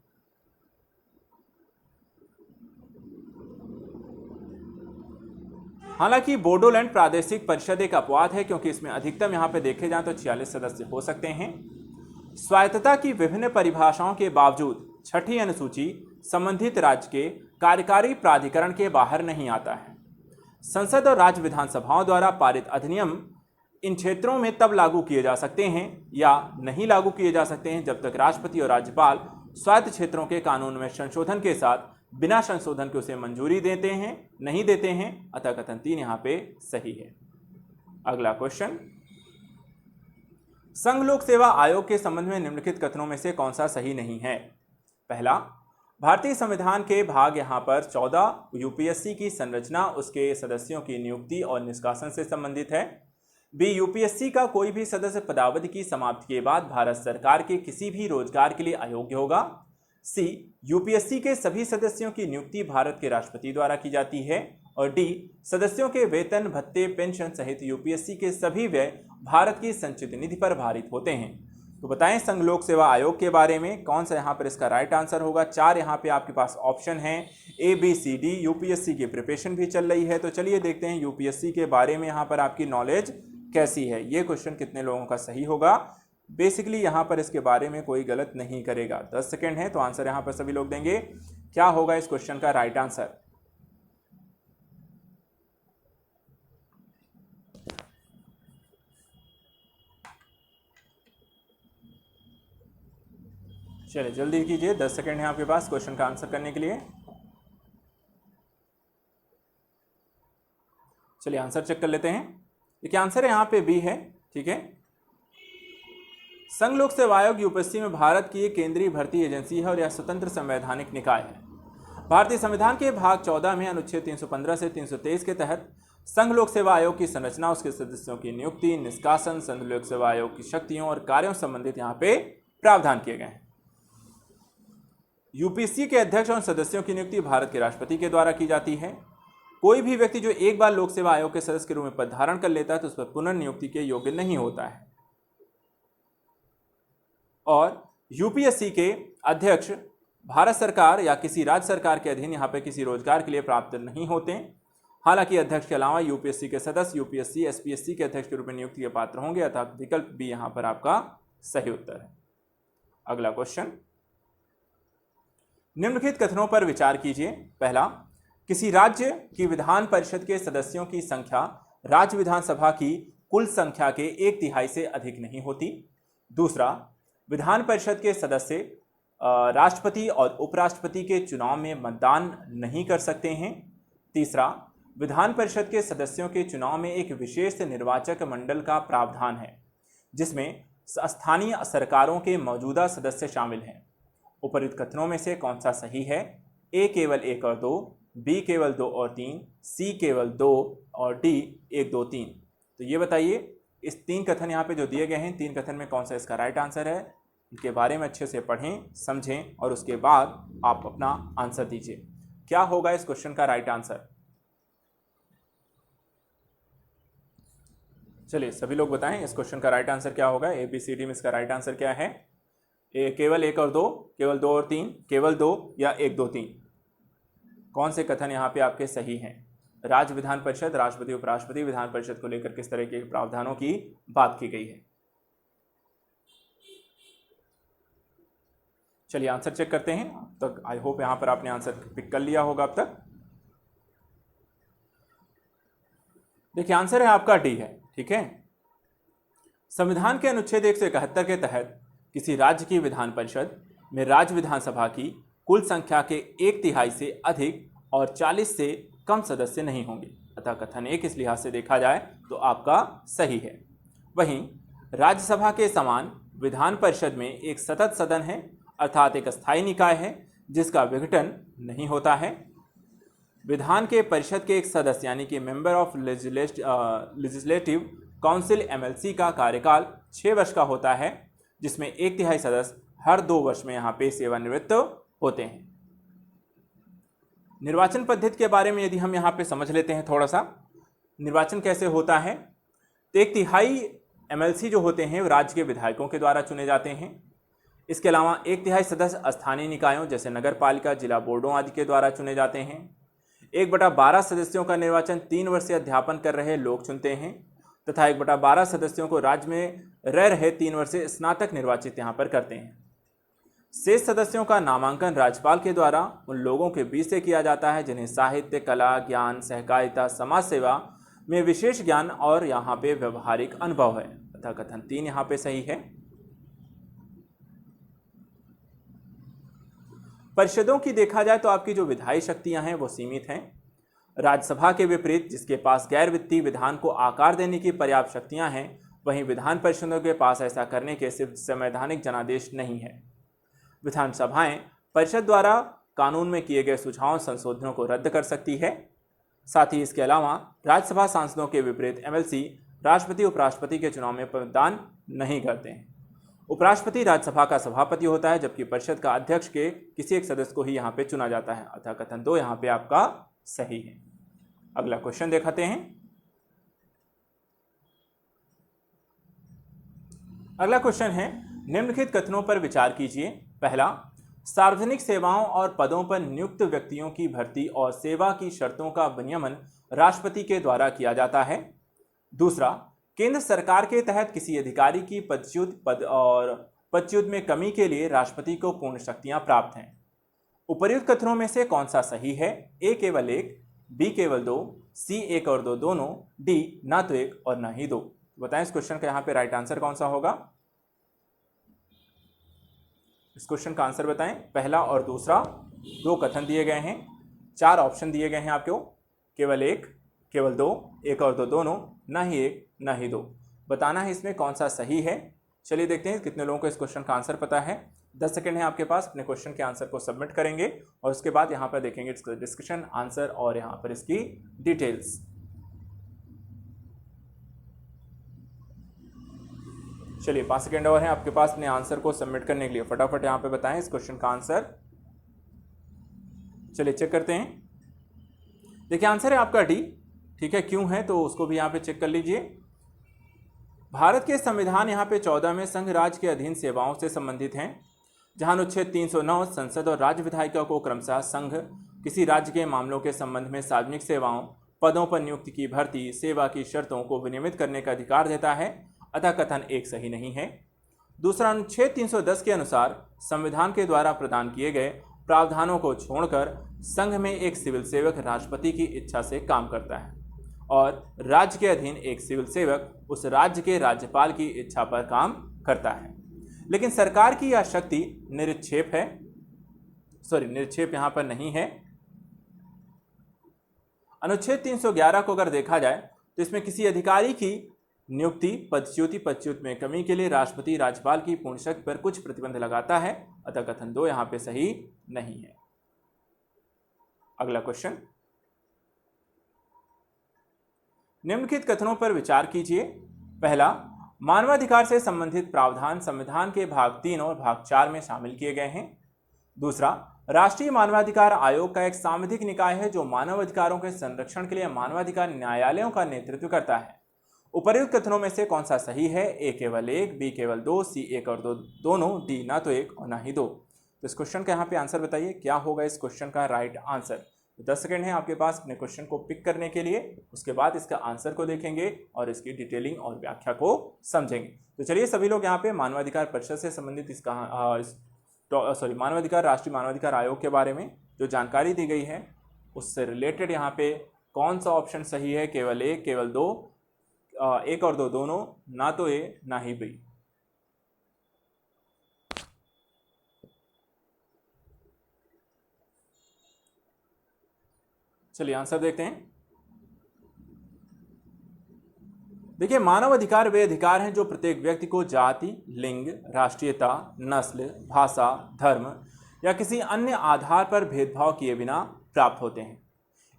हालांकि बोडोलैंड प्रादेशिक परिषद एक अपवाद है क्योंकि इसमें अधिकतम यहाँ पे देखे जाएं तो 46 सदस्य हो सकते हैं। स्वायत्तता की विभिन्न परिभाषाओं के बावजूद छठी अनुसूची संबंधित राज्य के कार्यकारी प्राधिकरण के बाहर नहीं आता है। संसद और राज्य विधानसभाओं द्वारा पारित अधिनियम इन क्षेत्रों में तब लागू किए जा सकते हैं या नहीं लागू किए जा सकते हैं जब तक राष्ट्रपति और राज्यपाल स्वायत्त क्षेत्रों के कानून में संशोधन के साथ बिना संशोधन के उसे मंजूरी देते हैं नहीं देते हैं। अतः कथन 3 यहाँ पे सही है। अगला क्वेश्चन, संघ लोक सेवा आयोग के संबंध में निम्नलिखित कथनों में से कौन सा सही नहीं है? पहला, भारतीय संविधान के भाग यहाँ पर 14 यूपीएससी की संरचना, उसके सदस्यों की नियुक्ति और निष्कासन से संबंधित है। बी, यूपीएससी का कोई भी सदस्य पदावधि की समाप्ति के बाद भारत सरकार के किसी भी रोजगार के लिए अयोग्य होगा। सी, यूपीएससी के सभी सदस्यों की नियुक्ति भारत के राष्ट्रपति द्वारा की जाती है। और डी, सदस्यों के वेतन, भत्ते, पेंशन सहित यूपीएससी के सभी व्यय भारत की संचित निधि पर भारित होते हैं। तो बताएं संघ लोक सेवा आयोग के बारे में कौन सा यहाँ पर इसका राइट आंसर होगा। 4 यहाँ पे आपके पास ऑप्शन है A B C D. UPSC की प्रिपरेशन भी चल रही है, तो चलिए देखते हैं यूपीएससी के बारे में यहाँ पर आपकी नॉलेज कैसी है। ये क्वेश्चन कितने लोगों का सही होगा। बेसिकली यहाँ पर इसके बारे में कोई गलत नहीं करेगा। 10 सेकेंड है तो आंसर यहाँ पर सभी लोग देंगे। क्या होगा इस क्वेश्चन का राइट आंसर? चलिए जल्दी कीजिए, 10 सेकेंड है आपके पास क्वेश्चन का आंसर करने के लिए। चलिए आंसर चेक कर लेते हैं। देखिए आंसर है यहाँ पे बी है, ठीक है। संघ लोक सेवा आयोग यूपीएससी में भारत की एक केंद्रीय भर्ती एजेंसी है और यह स्वतंत्र संवैधानिक निकाय है। भारतीय संविधान के भाग 14 में अनुच्छेद 315 से 323 के तहत संघ लोक सेवा आयोग की संरचना, उसके सदस्यों की नियुक्ति, निष्कासन, संघ लोक सेवा आयोग की शक्तियों और कार्यों संबंधित यहाँ पे प्रावधान किए गए हैं। यूपीएससी के अध्यक्ष और सदस्यों की नियुक्ति भारत के राष्ट्रपति के द्वारा की जाती है। कोई भी व्यक्ति जो एक बार लोक सेवा आयोग के सदस्य के रूप में पद धारण कर लेता है तो उस पर पुनर्नियुक्ति के योग्य नहीं होता है। और यूपीएससी के अध्यक्ष भारत सरकार या किसी राज्य सरकार के अधीन यहाँ पे किसी रोजगार के लिए प्राप्त नहीं होते। हालांकि अध्यक्ष के अलावा यूपीएससी के सदस्य यूपीएससी एसपीएससी के अध्यक्ष के रूप में नियुक्ति के पात्र होंगे, अर्थात विकल्प बी यहाँ पर आपका सही उत्तर है। अगला क्वेश्चन, निम्नलिखित कथनों पर विचार कीजिए। पहला, किसी राज्य की विधान परिषद के सदस्यों की संख्या राज्य विधानसभा की कुल संख्या के 1/3 से अधिक नहीं होती। दूसरा, विधान परिषद के सदस्य राष्ट्रपति और उपराष्ट्रपति के चुनाव में मतदान नहीं कर सकते हैं। तीसरा, विधान परिषद के सदस्यों के चुनाव में एक विशेष निर्वाचक मंडल का प्रावधान है जिसमें स्थानीय सरकारों के मौजूदा सदस्य शामिल हैं। उपर्युक्त कथनों में से कौन सा सही है? ए केवल 1 और 2, बी केवल 2 और 3, सी केवल 2 और डी 1, 2, 3। तो ये बताइए इस 3 कथन यहाँ पे जो दिए गए हैं, 3 कथन में कौन सा इसका राइट आंसर है? इनके बारे में अच्छे से पढ़ें, समझें और उसके बाद आप अपना आंसर दीजिए। क्या होगा इस क्वेश्चन का राइट आंसर? चलिए सभी लोग बताएं इस क्वेश्चन का राइट आंसर क्या होगा। ABCD में इसका राइट आंसर क्या है? केवल 1 और 2, केवल 2 और 3, केवल 2 या 1, 2, 3? कौन से कथन यहाँ पे आपके सही हैं? राज्य विधान परिषद, राष्ट्रपति उपराष्ट्रपति विधान परिषद को लेकर किस तरह के प्रावधानों की बात की गई है? चलिए आंसर चेक करते हैं। अब तक आई होप यहाँ पर आपने आंसर पिक कर लिया होगा अब तक। देखिए आंसर है आपका डी है, ठीक है। संविधान के अनुच्छेद 171 के तहत किसी राज्य की विधान परिषद में राज्य विधानसभा की कुल संख्या के 1/3 से अधिक और 40 से कम सदस्य नहीं होंगे। अतः कथन 1 इस लिहाज से देखा जाए तो आपका सही है। वहीं राज्यसभा के समान विधान परिषद में एक सतत सदन है, अर्थात एक स्थायी निकाय है जिसका विघटन नहीं होता है। विधान के परिषद के एक सदस्य यानी कि member of legislative council MLC का कार्यकाल 6 वर्ष का होता है, जिसमें 1/3 सदस्य हर 2 वर्ष में यहाँ पे सेवानिवृत्त होते हैं। निर्वाचन पद्धति के बारे में यदि हम यहाँ पे समझ लेते हैं थोड़ा सा, निर्वाचन कैसे होता है तो 1/3 MLC जो होते हैं राज्य के विधायकों के द्वारा चुने जाते हैं। इसके अलावा 1/3 सदस्य स्थानीय निकायों जैसे नगर पालिका, जिला बोर्डों आदि के द्वारा चुने जाते हैं। 1/12 सदस्यों का निर्वाचन 3 वर्षीय अध्यापन कर रहे लोग चुनते हैं तथा 1/12 सदस्यों को राज्य में रह रहे 3 वर्षीय स्नातक निर्वाचित यहाँ पर करते हैं। शेष सदस्यों का नामांकन राज्यपाल के द्वारा उन लोगों के बीच से किया जाता है जिन्हें साहित्य, कला, ज्ञान, सहकारिता, समाज सेवा में विशेष ज्ञान और यहाँ पे व्यवहारिक अनुभव है। अतः कथन 3 यहाँ पे सही है। परिषदों की देखा जाए तो आपकी जो विधायी शक्तियां हैं वो सीमित हैं। राज्यसभा के विपरीत जिसके पास गैर वित्तीय विधान को आकार देने की पर्याप्त शक्तियां हैं, वहीं विधान परिषदों के पास ऐसा करने के सिर्फ संवैधानिक जनादेश नहीं है। विधानसभाएं परिषद द्वारा कानून में किए गए सुझावों संशोधनों को रद्द कर सकती है। साथ ही इसके अलावा राज्यसभा सांसदों के विपरीत MLC राष्ट्रपति उपराष्ट्रपति के चुनाव में मतदान नहीं करते हैं। उपराष्ट्रपति राज्यसभा का सभापति होता है, जबकि परिषद का अध्यक्ष के किसी एक सदस्य को ही यहाँ पे चुना जाता है। अतः कथन 2 यहाँ पे आपका सही है। अगला क्वेश्चन दिखाते हैं। अगला क्वेश्चन है, निम्नलिखित कथनों पर विचार कीजिए। पहला, सार्वजनिक सेवाओं और पदों पर नियुक्त व्यक्तियों की भर्ती और सेवा की शर्तों का विनियमन राष्ट्रपति के द्वारा किया जाता है। दूसरा, केंद्र सरकार के तहत किसी अधिकारी की पदच्युत में कमी के लिए राष्ट्रपति को पूर्ण शक्तियां प्राप्त हैं। उपर्युक्त कथनों में से कौन सा सही है? ए केवल 1, बी केवल 2, सी 1 और 2 दोनों, डी ना तो 1 और ना ही 2। बताएं इस क्वेश्चन का यहाँ पे राइट आंसर कौन सा होगा? इस क्वेश्चन का आंसर बताएं। पहला और दूसरा 2 कथन दिए गए हैं, 4 ऑप्शन दिए गए हैं आपको, केवल एक, केवल 2, एक और दो दोनों, ना ही एक ना ही दो। बताना है इसमें कौन सा सही है। चलिए देखते हैं कितने लोगों को इस क्वेश्चन का आंसर पता है। 10 सेकंड है आपके पास, अपने क्वेश्चन के आंसर को सबमिट करेंगे और उसके बाद यहाँ पर देखेंगे इसका डिस्कशन आंसर और यहाँ पर इसकी डिटेल्स। चलिए 5 सेकंड और हैं आपके पास अपने आंसर को सबमिट करने के लिए, फटाफट यहाँ पे बताएं इस क्वेश्चन का आंसर। चलिए चेक करते हैं। देखिए आंसर है आपका डी, ठीक है। क्यों है तो उसको भी यहाँ पे चेक कर लीजिए। भारत के संविधान यहाँ पे 14 में संघ राज्य के अधीन सेवाओं से संबंधित हैं, जहां अनुच्छेद 309 संसद और राज्य विधायिका को क्रमशः संघ किसी राज्य के मामलों के संबंध में सार्वजनिक सेवाओं, पदों पर नियुक्ति की भर्ती, सेवा की शर्तों को विनियमित करने का अधिकार देता है, अतः कथन एक सही नहीं है। दूसरा, अनुच्छेद 310 के अनुसार संविधान के द्वारा प्रदान किए गए प्रावधानों को छोड़कर संघ में एक सिविल सेवक राष्ट्रपति की इच्छा से काम करता है और राज्य के अधीन एक सिविल सेवक उस राज्य के राज्यपाल की इच्छा पर काम करता है। लेकिन सरकार की यह शक्ति निरक्षेप है, निरक्षेप यहां पर नहीं है। अनुच्छेद 311 को अगर देखा जाए तो इसमें किसी अधिकारी की नियुक्ति, पदच्युत में कमी के लिए राष्ट्रपति राज्यपाल की पूर्ण शक्ति पर कुछ प्रतिबंध लगाता है, अतः कथन 2 यहां पे सही नहीं है। अगला क्वेश्चन, निम्नलिखित कथनों पर विचार कीजिए। पहला, मानवाधिकार से संबंधित प्रावधान संविधान के भाग 3 और भाग 4 में शामिल किए गए हैं। दूसरा, राष्ट्रीय मानवाधिकार आयोग का एक सांविधिक निकाय है जो मानवाधिकारों के संरक्षण के लिए मानवाधिकार न्यायालयों का नेतृत्व करता है। उपर्युक्त कथनों में से कौन सा सही है? ए केवल एक, बी केवल दो, सी एक और दो दोनों, डी ना तो एक और ना ही दो। तो इस क्वेश्चन का यहाँ पे आंसर बताइए, क्या होगा इस क्वेश्चन का राइट आंसर। 10 सेकंड है आपके पास अपने क्वेश्चन को पिक करने के लिए, उसके बाद इसका आंसर को देखेंगे और इसकी डिटेलिंग और व्याख्या को समझेंगे। तो चलिए सभी लोग यहाँ पे मानवाधिकार परिषद से संबंधित इसका मानवाधिकार, राष्ट्रीय मानवाधिकार आयोग के बारे में जो जानकारी दी गई है उससे रिलेटेड यहाँ पे कौन सा ऑप्शन सही है? केवल एक, केवल दो, एक और दो दोनों, ना तो ए ना ही बी। चलिए आंसर देखते हैं। देखिए, मानव अधिकार वे अधिकार हैं जो प्रत्येक व्यक्ति को जाति, लिंग, राष्ट्रीयता, नस्ल, भाषा, धर्म या किसी अन्य आधार पर भेदभाव किए बिना प्राप्त होते हैं।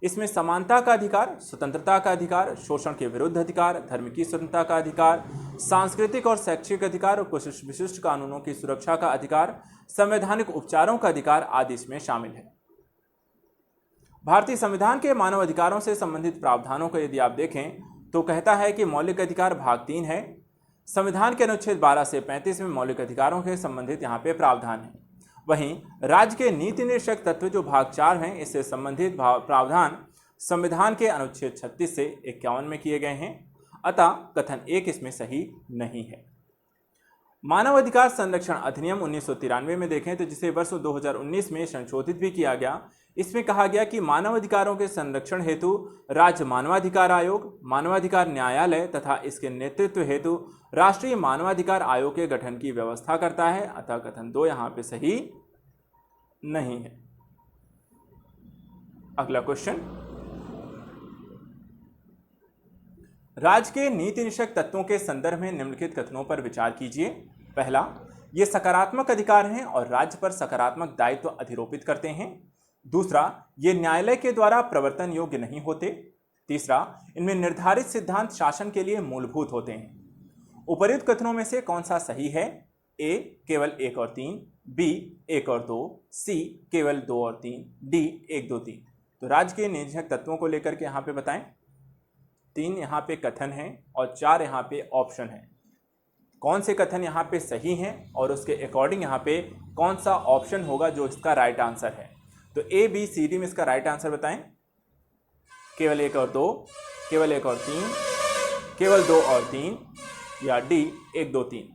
इसमें समानता का अधिकार, स्वतंत्रता का अधिकार, शोषण के विरुद्ध अधिकार, धर्म की स्वतंत्रता का अधिकार, सांस्कृतिक और शैक्षिक अधिकार और कुछ विशिष्ट कानूनों की सुरक्षा का अधिकार, संवैधानिक उपचारों का अधिकार आदि इसमें शामिल है। भारतीय संविधान के मानव अधिकारों से संबंधित प्रावधानों को यदि आप देखें तो कहता है कि मौलिक अधिकार भाग 3 है। संविधान के अनुच्छेद 12 से 35 में मौलिक अधिकारों के संबंधित यहाँ पे प्रावधान है। वहीं राज्य के नीति निर्देशक तत्व जो भाग 4 हैं, इससे संबंधित प्रावधान संविधान के अनुच्छेद 36 से 51 में किए गए हैं, अतः कथन 1 इसमें सही नहीं है। मानव अधिकार संरक्षण अधिनियम 1993 में देखें तो जिसे वर्ष 2019 में संशोधित भी किया गया, इसमें कहा गया कि मानव अधिकारों के संरक्षण हेतु राज्य मानवाधिकार आयोग, मानवाधिकार न्यायालय तथा इसके नेतृत्व हेतु राष्ट्रीय मानवाधिकार आयोग के गठन की व्यवस्था करता है, अतः कथन 2 यहां पे सही नहीं है। अगला क्वेश्चन, राज्य के नीति निषेधक तत्वों के संदर्भ में निम्नलिखित कथनों पर विचार कीजिए। पहला, ये सकारात्मक अधिकार हैं और राज्य पर सकारात्मक दायित्व अधिरोपित करते हैं। दूसरा, ये न्यायालय के द्वारा प्रवर्तन योग्य नहीं होते। तीसरा, इनमें निर्धारित सिद्धांत शासन के लिए मूलभूत होते हैं। उपर्युक्त कथनों में से कौन सा सही है? ए केवल 1 और 3, बी 1 और 2, सी केवल 2 और 3, डी 1, 2, 3। तो राज्य के निषेधक तत्वों को लेकर के यहाँ पे बताएं। 3 यहाँ पे कथन है और 4 यहाँ पे ऑप्शन है। कौन से कथन यहाँ पे सही हैं और उसके अकॉर्डिंग यहाँ पे कौन सा ऑप्शन होगा जो इसका राइट आंसर है? तो ए बी सी डी में इसका राइट आंसर बताएं। केवल 1 और 2, केवल 1 और 3, केवल 2 और 3 या डी 1, 2, 3।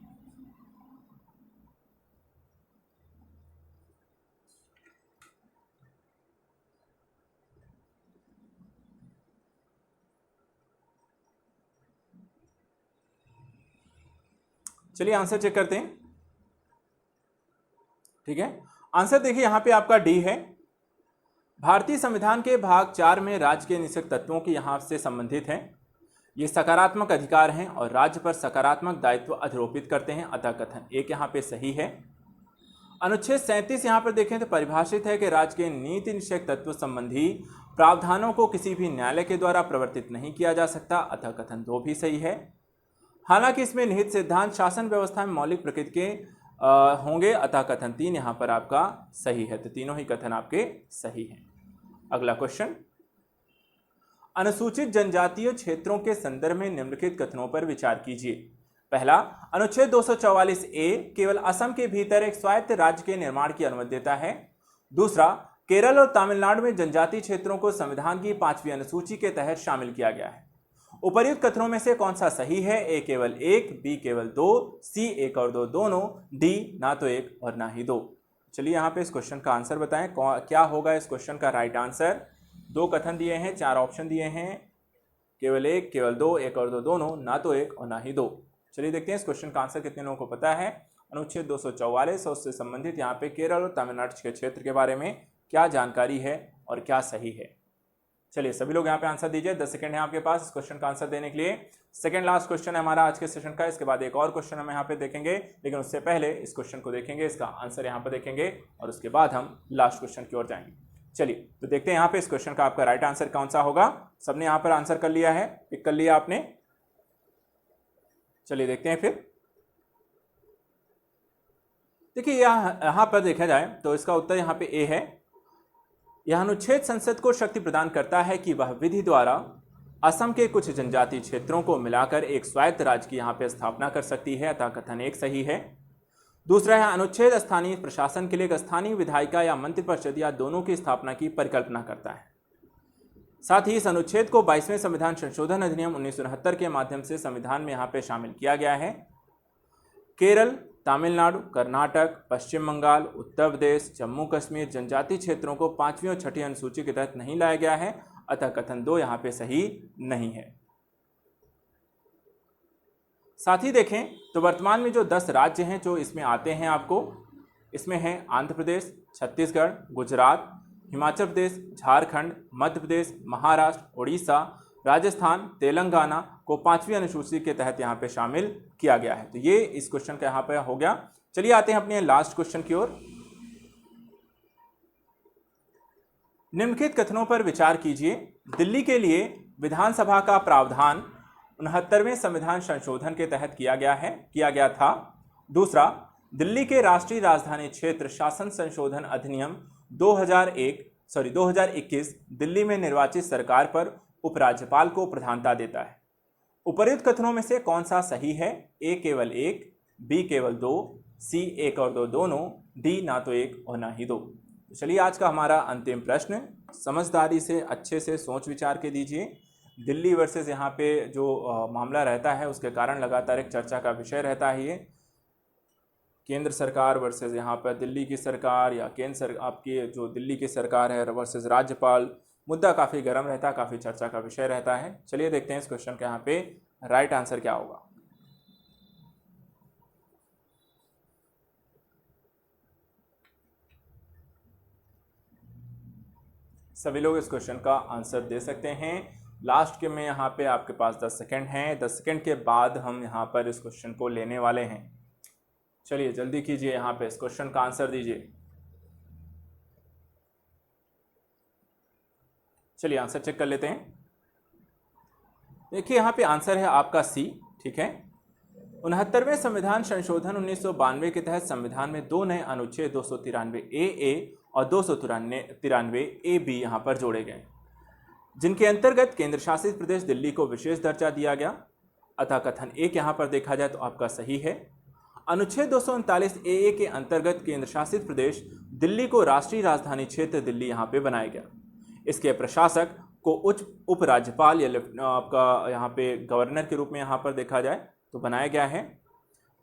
चलिए आंसर चेक करते हैं। ठीक है, आंसर देखिए यहाँ पे आपका डी है। भारतीय संविधान के भाग 4 में राज्य के निश्चित तत्वों की यहाँ से संबंधित हैं। ये सकारात्मक अधिकार हैं और राज्य पर सकारात्मक दायित्व आरोपित करते हैं, अतः कथन एक यहाँ पे सही है। अनुच्छेद 37 यहाँ पर देखें तो परिभाषित है कि राज्य के नीति निश्चय तत्व संबंधी प्रावधानों को किसी भी न्यायालय के द्वारा प्रवर्तित नहीं किया जा सकता, अतः कथन 2 भी सही है। हालांकि इसमें निहित सिद्धांत शासन व्यवस्था में मौलिक प्रकृति के होंगे, अतः कथन 3 यहाँ पर आपका सही है। तो तीनों ही कथन आपके सही हैं। अगला क्वेश्चन, अनुसूचित जनजातीय क्षेत्रों के संदर्भ में निम्नलिखित कथनों पर विचार कीजिए। पहला, अनुच्छेद 244 ए केवल असम के भीतर एक स्वायत्त राज्य के निर्माण की अनुमति देता है। दूसरा, केरल और तमिलनाडु में जनजातीय क्षेत्रों को संविधान की 5वीं अनुसूची के तहत शामिल किया गया है। उपर्युक्त कथनों में से कौन सा सही है? ए केवल 1, बी केवल 2, सी 1 और 2 दोनों, डी ना तो 1 और ना ही 2। चलिए यहाँ पे इस क्वेश्चन का आंसर बताएं, क्या होगा इस क्वेश्चन का राइट आंसर। 2 कथन दिए हैं, 4 ऑप्शन दिए हैं, केवल 1, केवल 2, 1 और 2 दोनों, ना तो 1 और ना ही 2। चलिए देखते हैं इस क्वेश्चन का आंसर कितने लोगों को पता है। अनुच्छेद 244 और उससे संबंधित यहाँ पे केरल और तमिलनाडु के क्षेत्र के बारे में क्या जानकारी है और क्या सही है। चलिए सभी लोग यहाँ पे आंसर दीजिए। 10 सेकंड है आपके पास इस क्वेश्चन का आंसर देने के लिए। सेकंड लास्ट क्वेश्चन है हमारा आज के सेशन का। इसके बाद एक और क्वेश्चन हम यहाँ पे देखेंगे, लेकिन उससे पहले इस क्वेश्चन को देखेंगे, इसका आंसर यहाँ पर देखेंगे और उसके बाद हम लास्ट क्वेश्चन की ओर जाएंगे। चलिए तो देखते हैं यहाँ पे इस क्वेश्चन का आपका राइट आंसर कौन सा होगा। सबने यहाँ पर आंसर कर लिया है, पिक कर लिया आपने। चलिए देखते हैं फिर। देखिए यहाँ पर देखा जाए तो इसका उत्तर यहाँ पे ए है। यह अनुच्छेद संसद को शक्ति प्रदान करता है कि वह विधि द्वारा असम के कुछ जनजातीय क्षेत्रों को मिलाकर एक स्वायत्त राज्य की यहाँ पे स्थापना कर सकती है, अतः कथन 1 सही है। दूसरा है, अनुच्छेद स्थानीय प्रशासन के लिए एक स्थानीय विधायिका या मंत्रिपरिषद या दोनों की स्थापना की परिकल्पना करता है। साथ ही इस अनुच्छेद को 22वें संविधान संशोधन अधिनियम 1969 के माध्यम से संविधान में यहाँ पे शामिल किया गया है। केरल, तमिलनाडु, कर्नाटक, पश्चिम बंगाल, उत्तर प्रदेश, जम्मू कश्मीर जनजातीय क्षेत्रों को 5वीं और 6ठी अनुसूची के तहत नहीं लाया गया है, अतः कथन 2 यहाँ पे सही नहीं है। साथ ही देखें तो वर्तमान में जो 10 राज्य हैं जो इसमें आते हैं आपको, इसमें हैं आंध्र प्रदेश, छत्तीसगढ़, गुजरात, हिमाचल प्रदेश, झारखंड, मध्य प्रदेश, महाराष्ट्र, उड़ीसा, राजस्थान, तेलंगाना को 5वीं अनुसूची के तहत यहाँ पे शामिल किया गया है। तो ये इस क्वेश्चन का यहाँ पे हो गया। चलिए आते हैं अपने लास्ट क्वेश्चन की ओर। निम्नलिखित कथनों पर विचार कीजिए। दिल्ली के लिए विधानसभा का प्रावधान 69वें संविधान संशोधन के तहत किया गया था। दूसरा, दिल्ली के राष्ट्रीय राजधानी क्षेत्र शासन संशोधन अधिनियम 2021 दिल्ली में निर्वाचित सरकार पर उपराज्यपाल को प्रधानता देता है। उपर्युक्त कथनों में से कौन सा सही है? ए केवल 1, बी केवल 2, सी 1 और 2 दोनों, डी ना तो 1 और ना ही 2। तो चलिए आज का हमारा अंतिम प्रश्न, समझदारी से अच्छे से सोच विचार के दीजिए। दिल्ली वर्सेस यहाँ पे जो मामला रहता है उसके कारण लगातार एक चर्चा का विषय रहता है। ये केंद्र सरकार वर्सेस यहाँ पर दिल्ली की सरकार, या आपकी जो दिल्ली की सरकार है वर्सेस राज्यपाल, मुद्दा काफ़ी गर्म रहता है, काफ़ी चर्चा का विषय रहता है। चलिए देखते हैं इस क्वेश्चन का यहाँ पे राइट आंसर क्या होगा। सभी लोग इस क्वेश्चन का आंसर दे सकते हैं। लास्ट के में यहाँ पे आपके पास 10 सेकंड हैं। 10 सेकंड के बाद हम यहाँ पर इस क्वेश्चन को लेने वाले हैं। चलिए जल्दी कीजिए, यहाँ पे इस क्वेश्चन का आंसर दीजिए। चलिए आंसर चेक कर लेते हैं। देखिए यहाँ पे आंसर है आपका सी, ठीक है। 69वें संविधान संशोधन 1992 के तहत संविधान में 2 नए अनुच्छेद 293 ए और 293 ए बी यहाँ पर जोड़े गए, जिनके अंतर्गत केंद्र शासित प्रदेश दिल्ली को विशेष दर्जा दिया गया, अतः कथन 1 यहाँ पर देखा जाए तो आपका सही है। अनुच्छेद 239 ए के अंतर्गत केंद्र शासित प्रदेश दिल्ली को राष्ट्रीय राजधानी क्षेत्र दिल्ली यहाँ पे बनाया गया। इसके प्रशासक को उच्च उपराज्यपाल या आपका यहाँ पे गवर्नर के रूप में यहाँ पर देखा जाए तो बनाया गया है।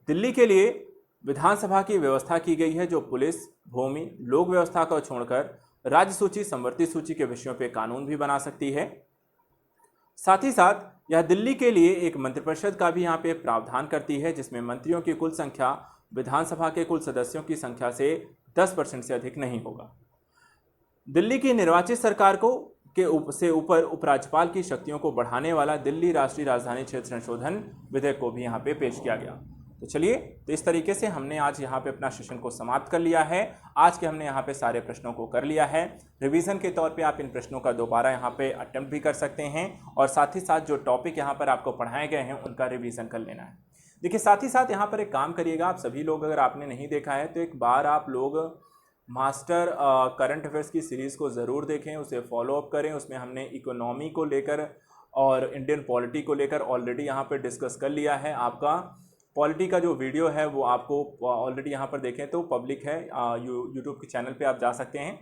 दिल्ली के लिए विधानसभा की व्यवस्था की गई है, जो पुलिस, भूमि, लोक व्यवस्था को छोड़कर राज्य सूची, संवर्ती सूची के विषयों पे कानून भी बना सकती है। साथ ही साथ यह दिल्ली के लिए एक मंत्रिपरिषद का भी यहाँ पे प्रावधान करती है, जिसमें मंत्रियों की कुल संख्या विधानसभा के कुल सदस्यों की संख्या से 10% से अधिक नहीं होगा। दिल्ली की निर्वाचित सरकार को से ऊपर उपराज्यपाल की शक्तियों को बढ़ाने वाला दिल्ली राष्ट्रीय राजधानी क्षेत्र संशोधन विधेयक को भी यहाँ पे पेश किया गया। तो चलिए, तो इस तरीके से हमने आज यहाँ पे अपना सेशन को समाप्त कर लिया है। आज के हमने यहाँ पे सारे प्रश्नों को कर लिया है। रिवीजन के तौर पे आप इन प्रश्नों का दोबारा यहाँ पे अटेम्प्ट भी कर सकते हैं और साथ ही साथ जो टॉपिक यहाँ पर आपको पढ़ाए गए हैं उनका रिवीजन कर लेना है। देखिए, साथ ही साथ यहाँ पर एक काम करिएगा, आप सभी लोग अगर आपने नहीं देखा है तो एक बार आप लोग मास्टर करंट अफेयर्स की सीरीज़ को ज़रूर देखें, उसे फॉलो अप करें। उसमें हमने इकोनॉमी को लेकर और इंडियन पॉलिटी को लेकर ऑलरेडी यहाँ पर डिस्कस कर लिया है। आपका पॉलिटी का जो वीडियो है वो आपको ऑलरेडी यहाँ पर देखें तो पब्लिक है, यूट्यूब के चैनल पे आप जा सकते हैं।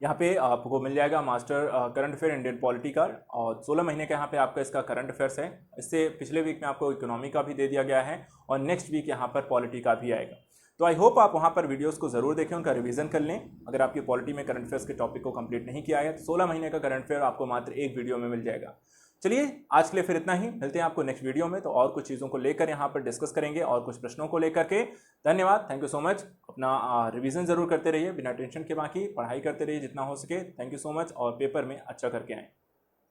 यहाँ पे आपको मिल जाएगा master current affair Indian polity का, और 16 महीने का यहाँ पे आपका इसका करंट अफेयर्स है। इससे पिछले वीक में आपको इकोनॉमी का भी दे दिया गया है और नेक्स्ट वीक यहाँ पर पॉलिटी का भी आएगा। तो आई होप आप वहाँ पर वीडियोस को ज़रूर देखें, उनका रिवीजन कर लें। अगर आपकी पॉलिटी में करंट अफेयर्स के टॉपिक को कंप्लीट नहीं किया है तो 16 महीने का करंट अफेयर आपको मात्र एक वीडियो में मिल जाएगा। चलिए, आज के लिए फिर इतना ही, मिलते हैं आपको नेक्स्ट वीडियो में। तो और कुछ चीज़ों को लेकर यहाँ पर डिस्कस करेंगे और कुछ प्रश्नों को लेकर के। धन्यवाद, थैंक यू सो मच। अपना रिवीजन ज़रूर करते रहिए बिना टेंशन के, बाकी पढ़ाई करते रहिए जितना हो सके। थैंक यू सो मच और पेपर में अच्छा करके आएँ।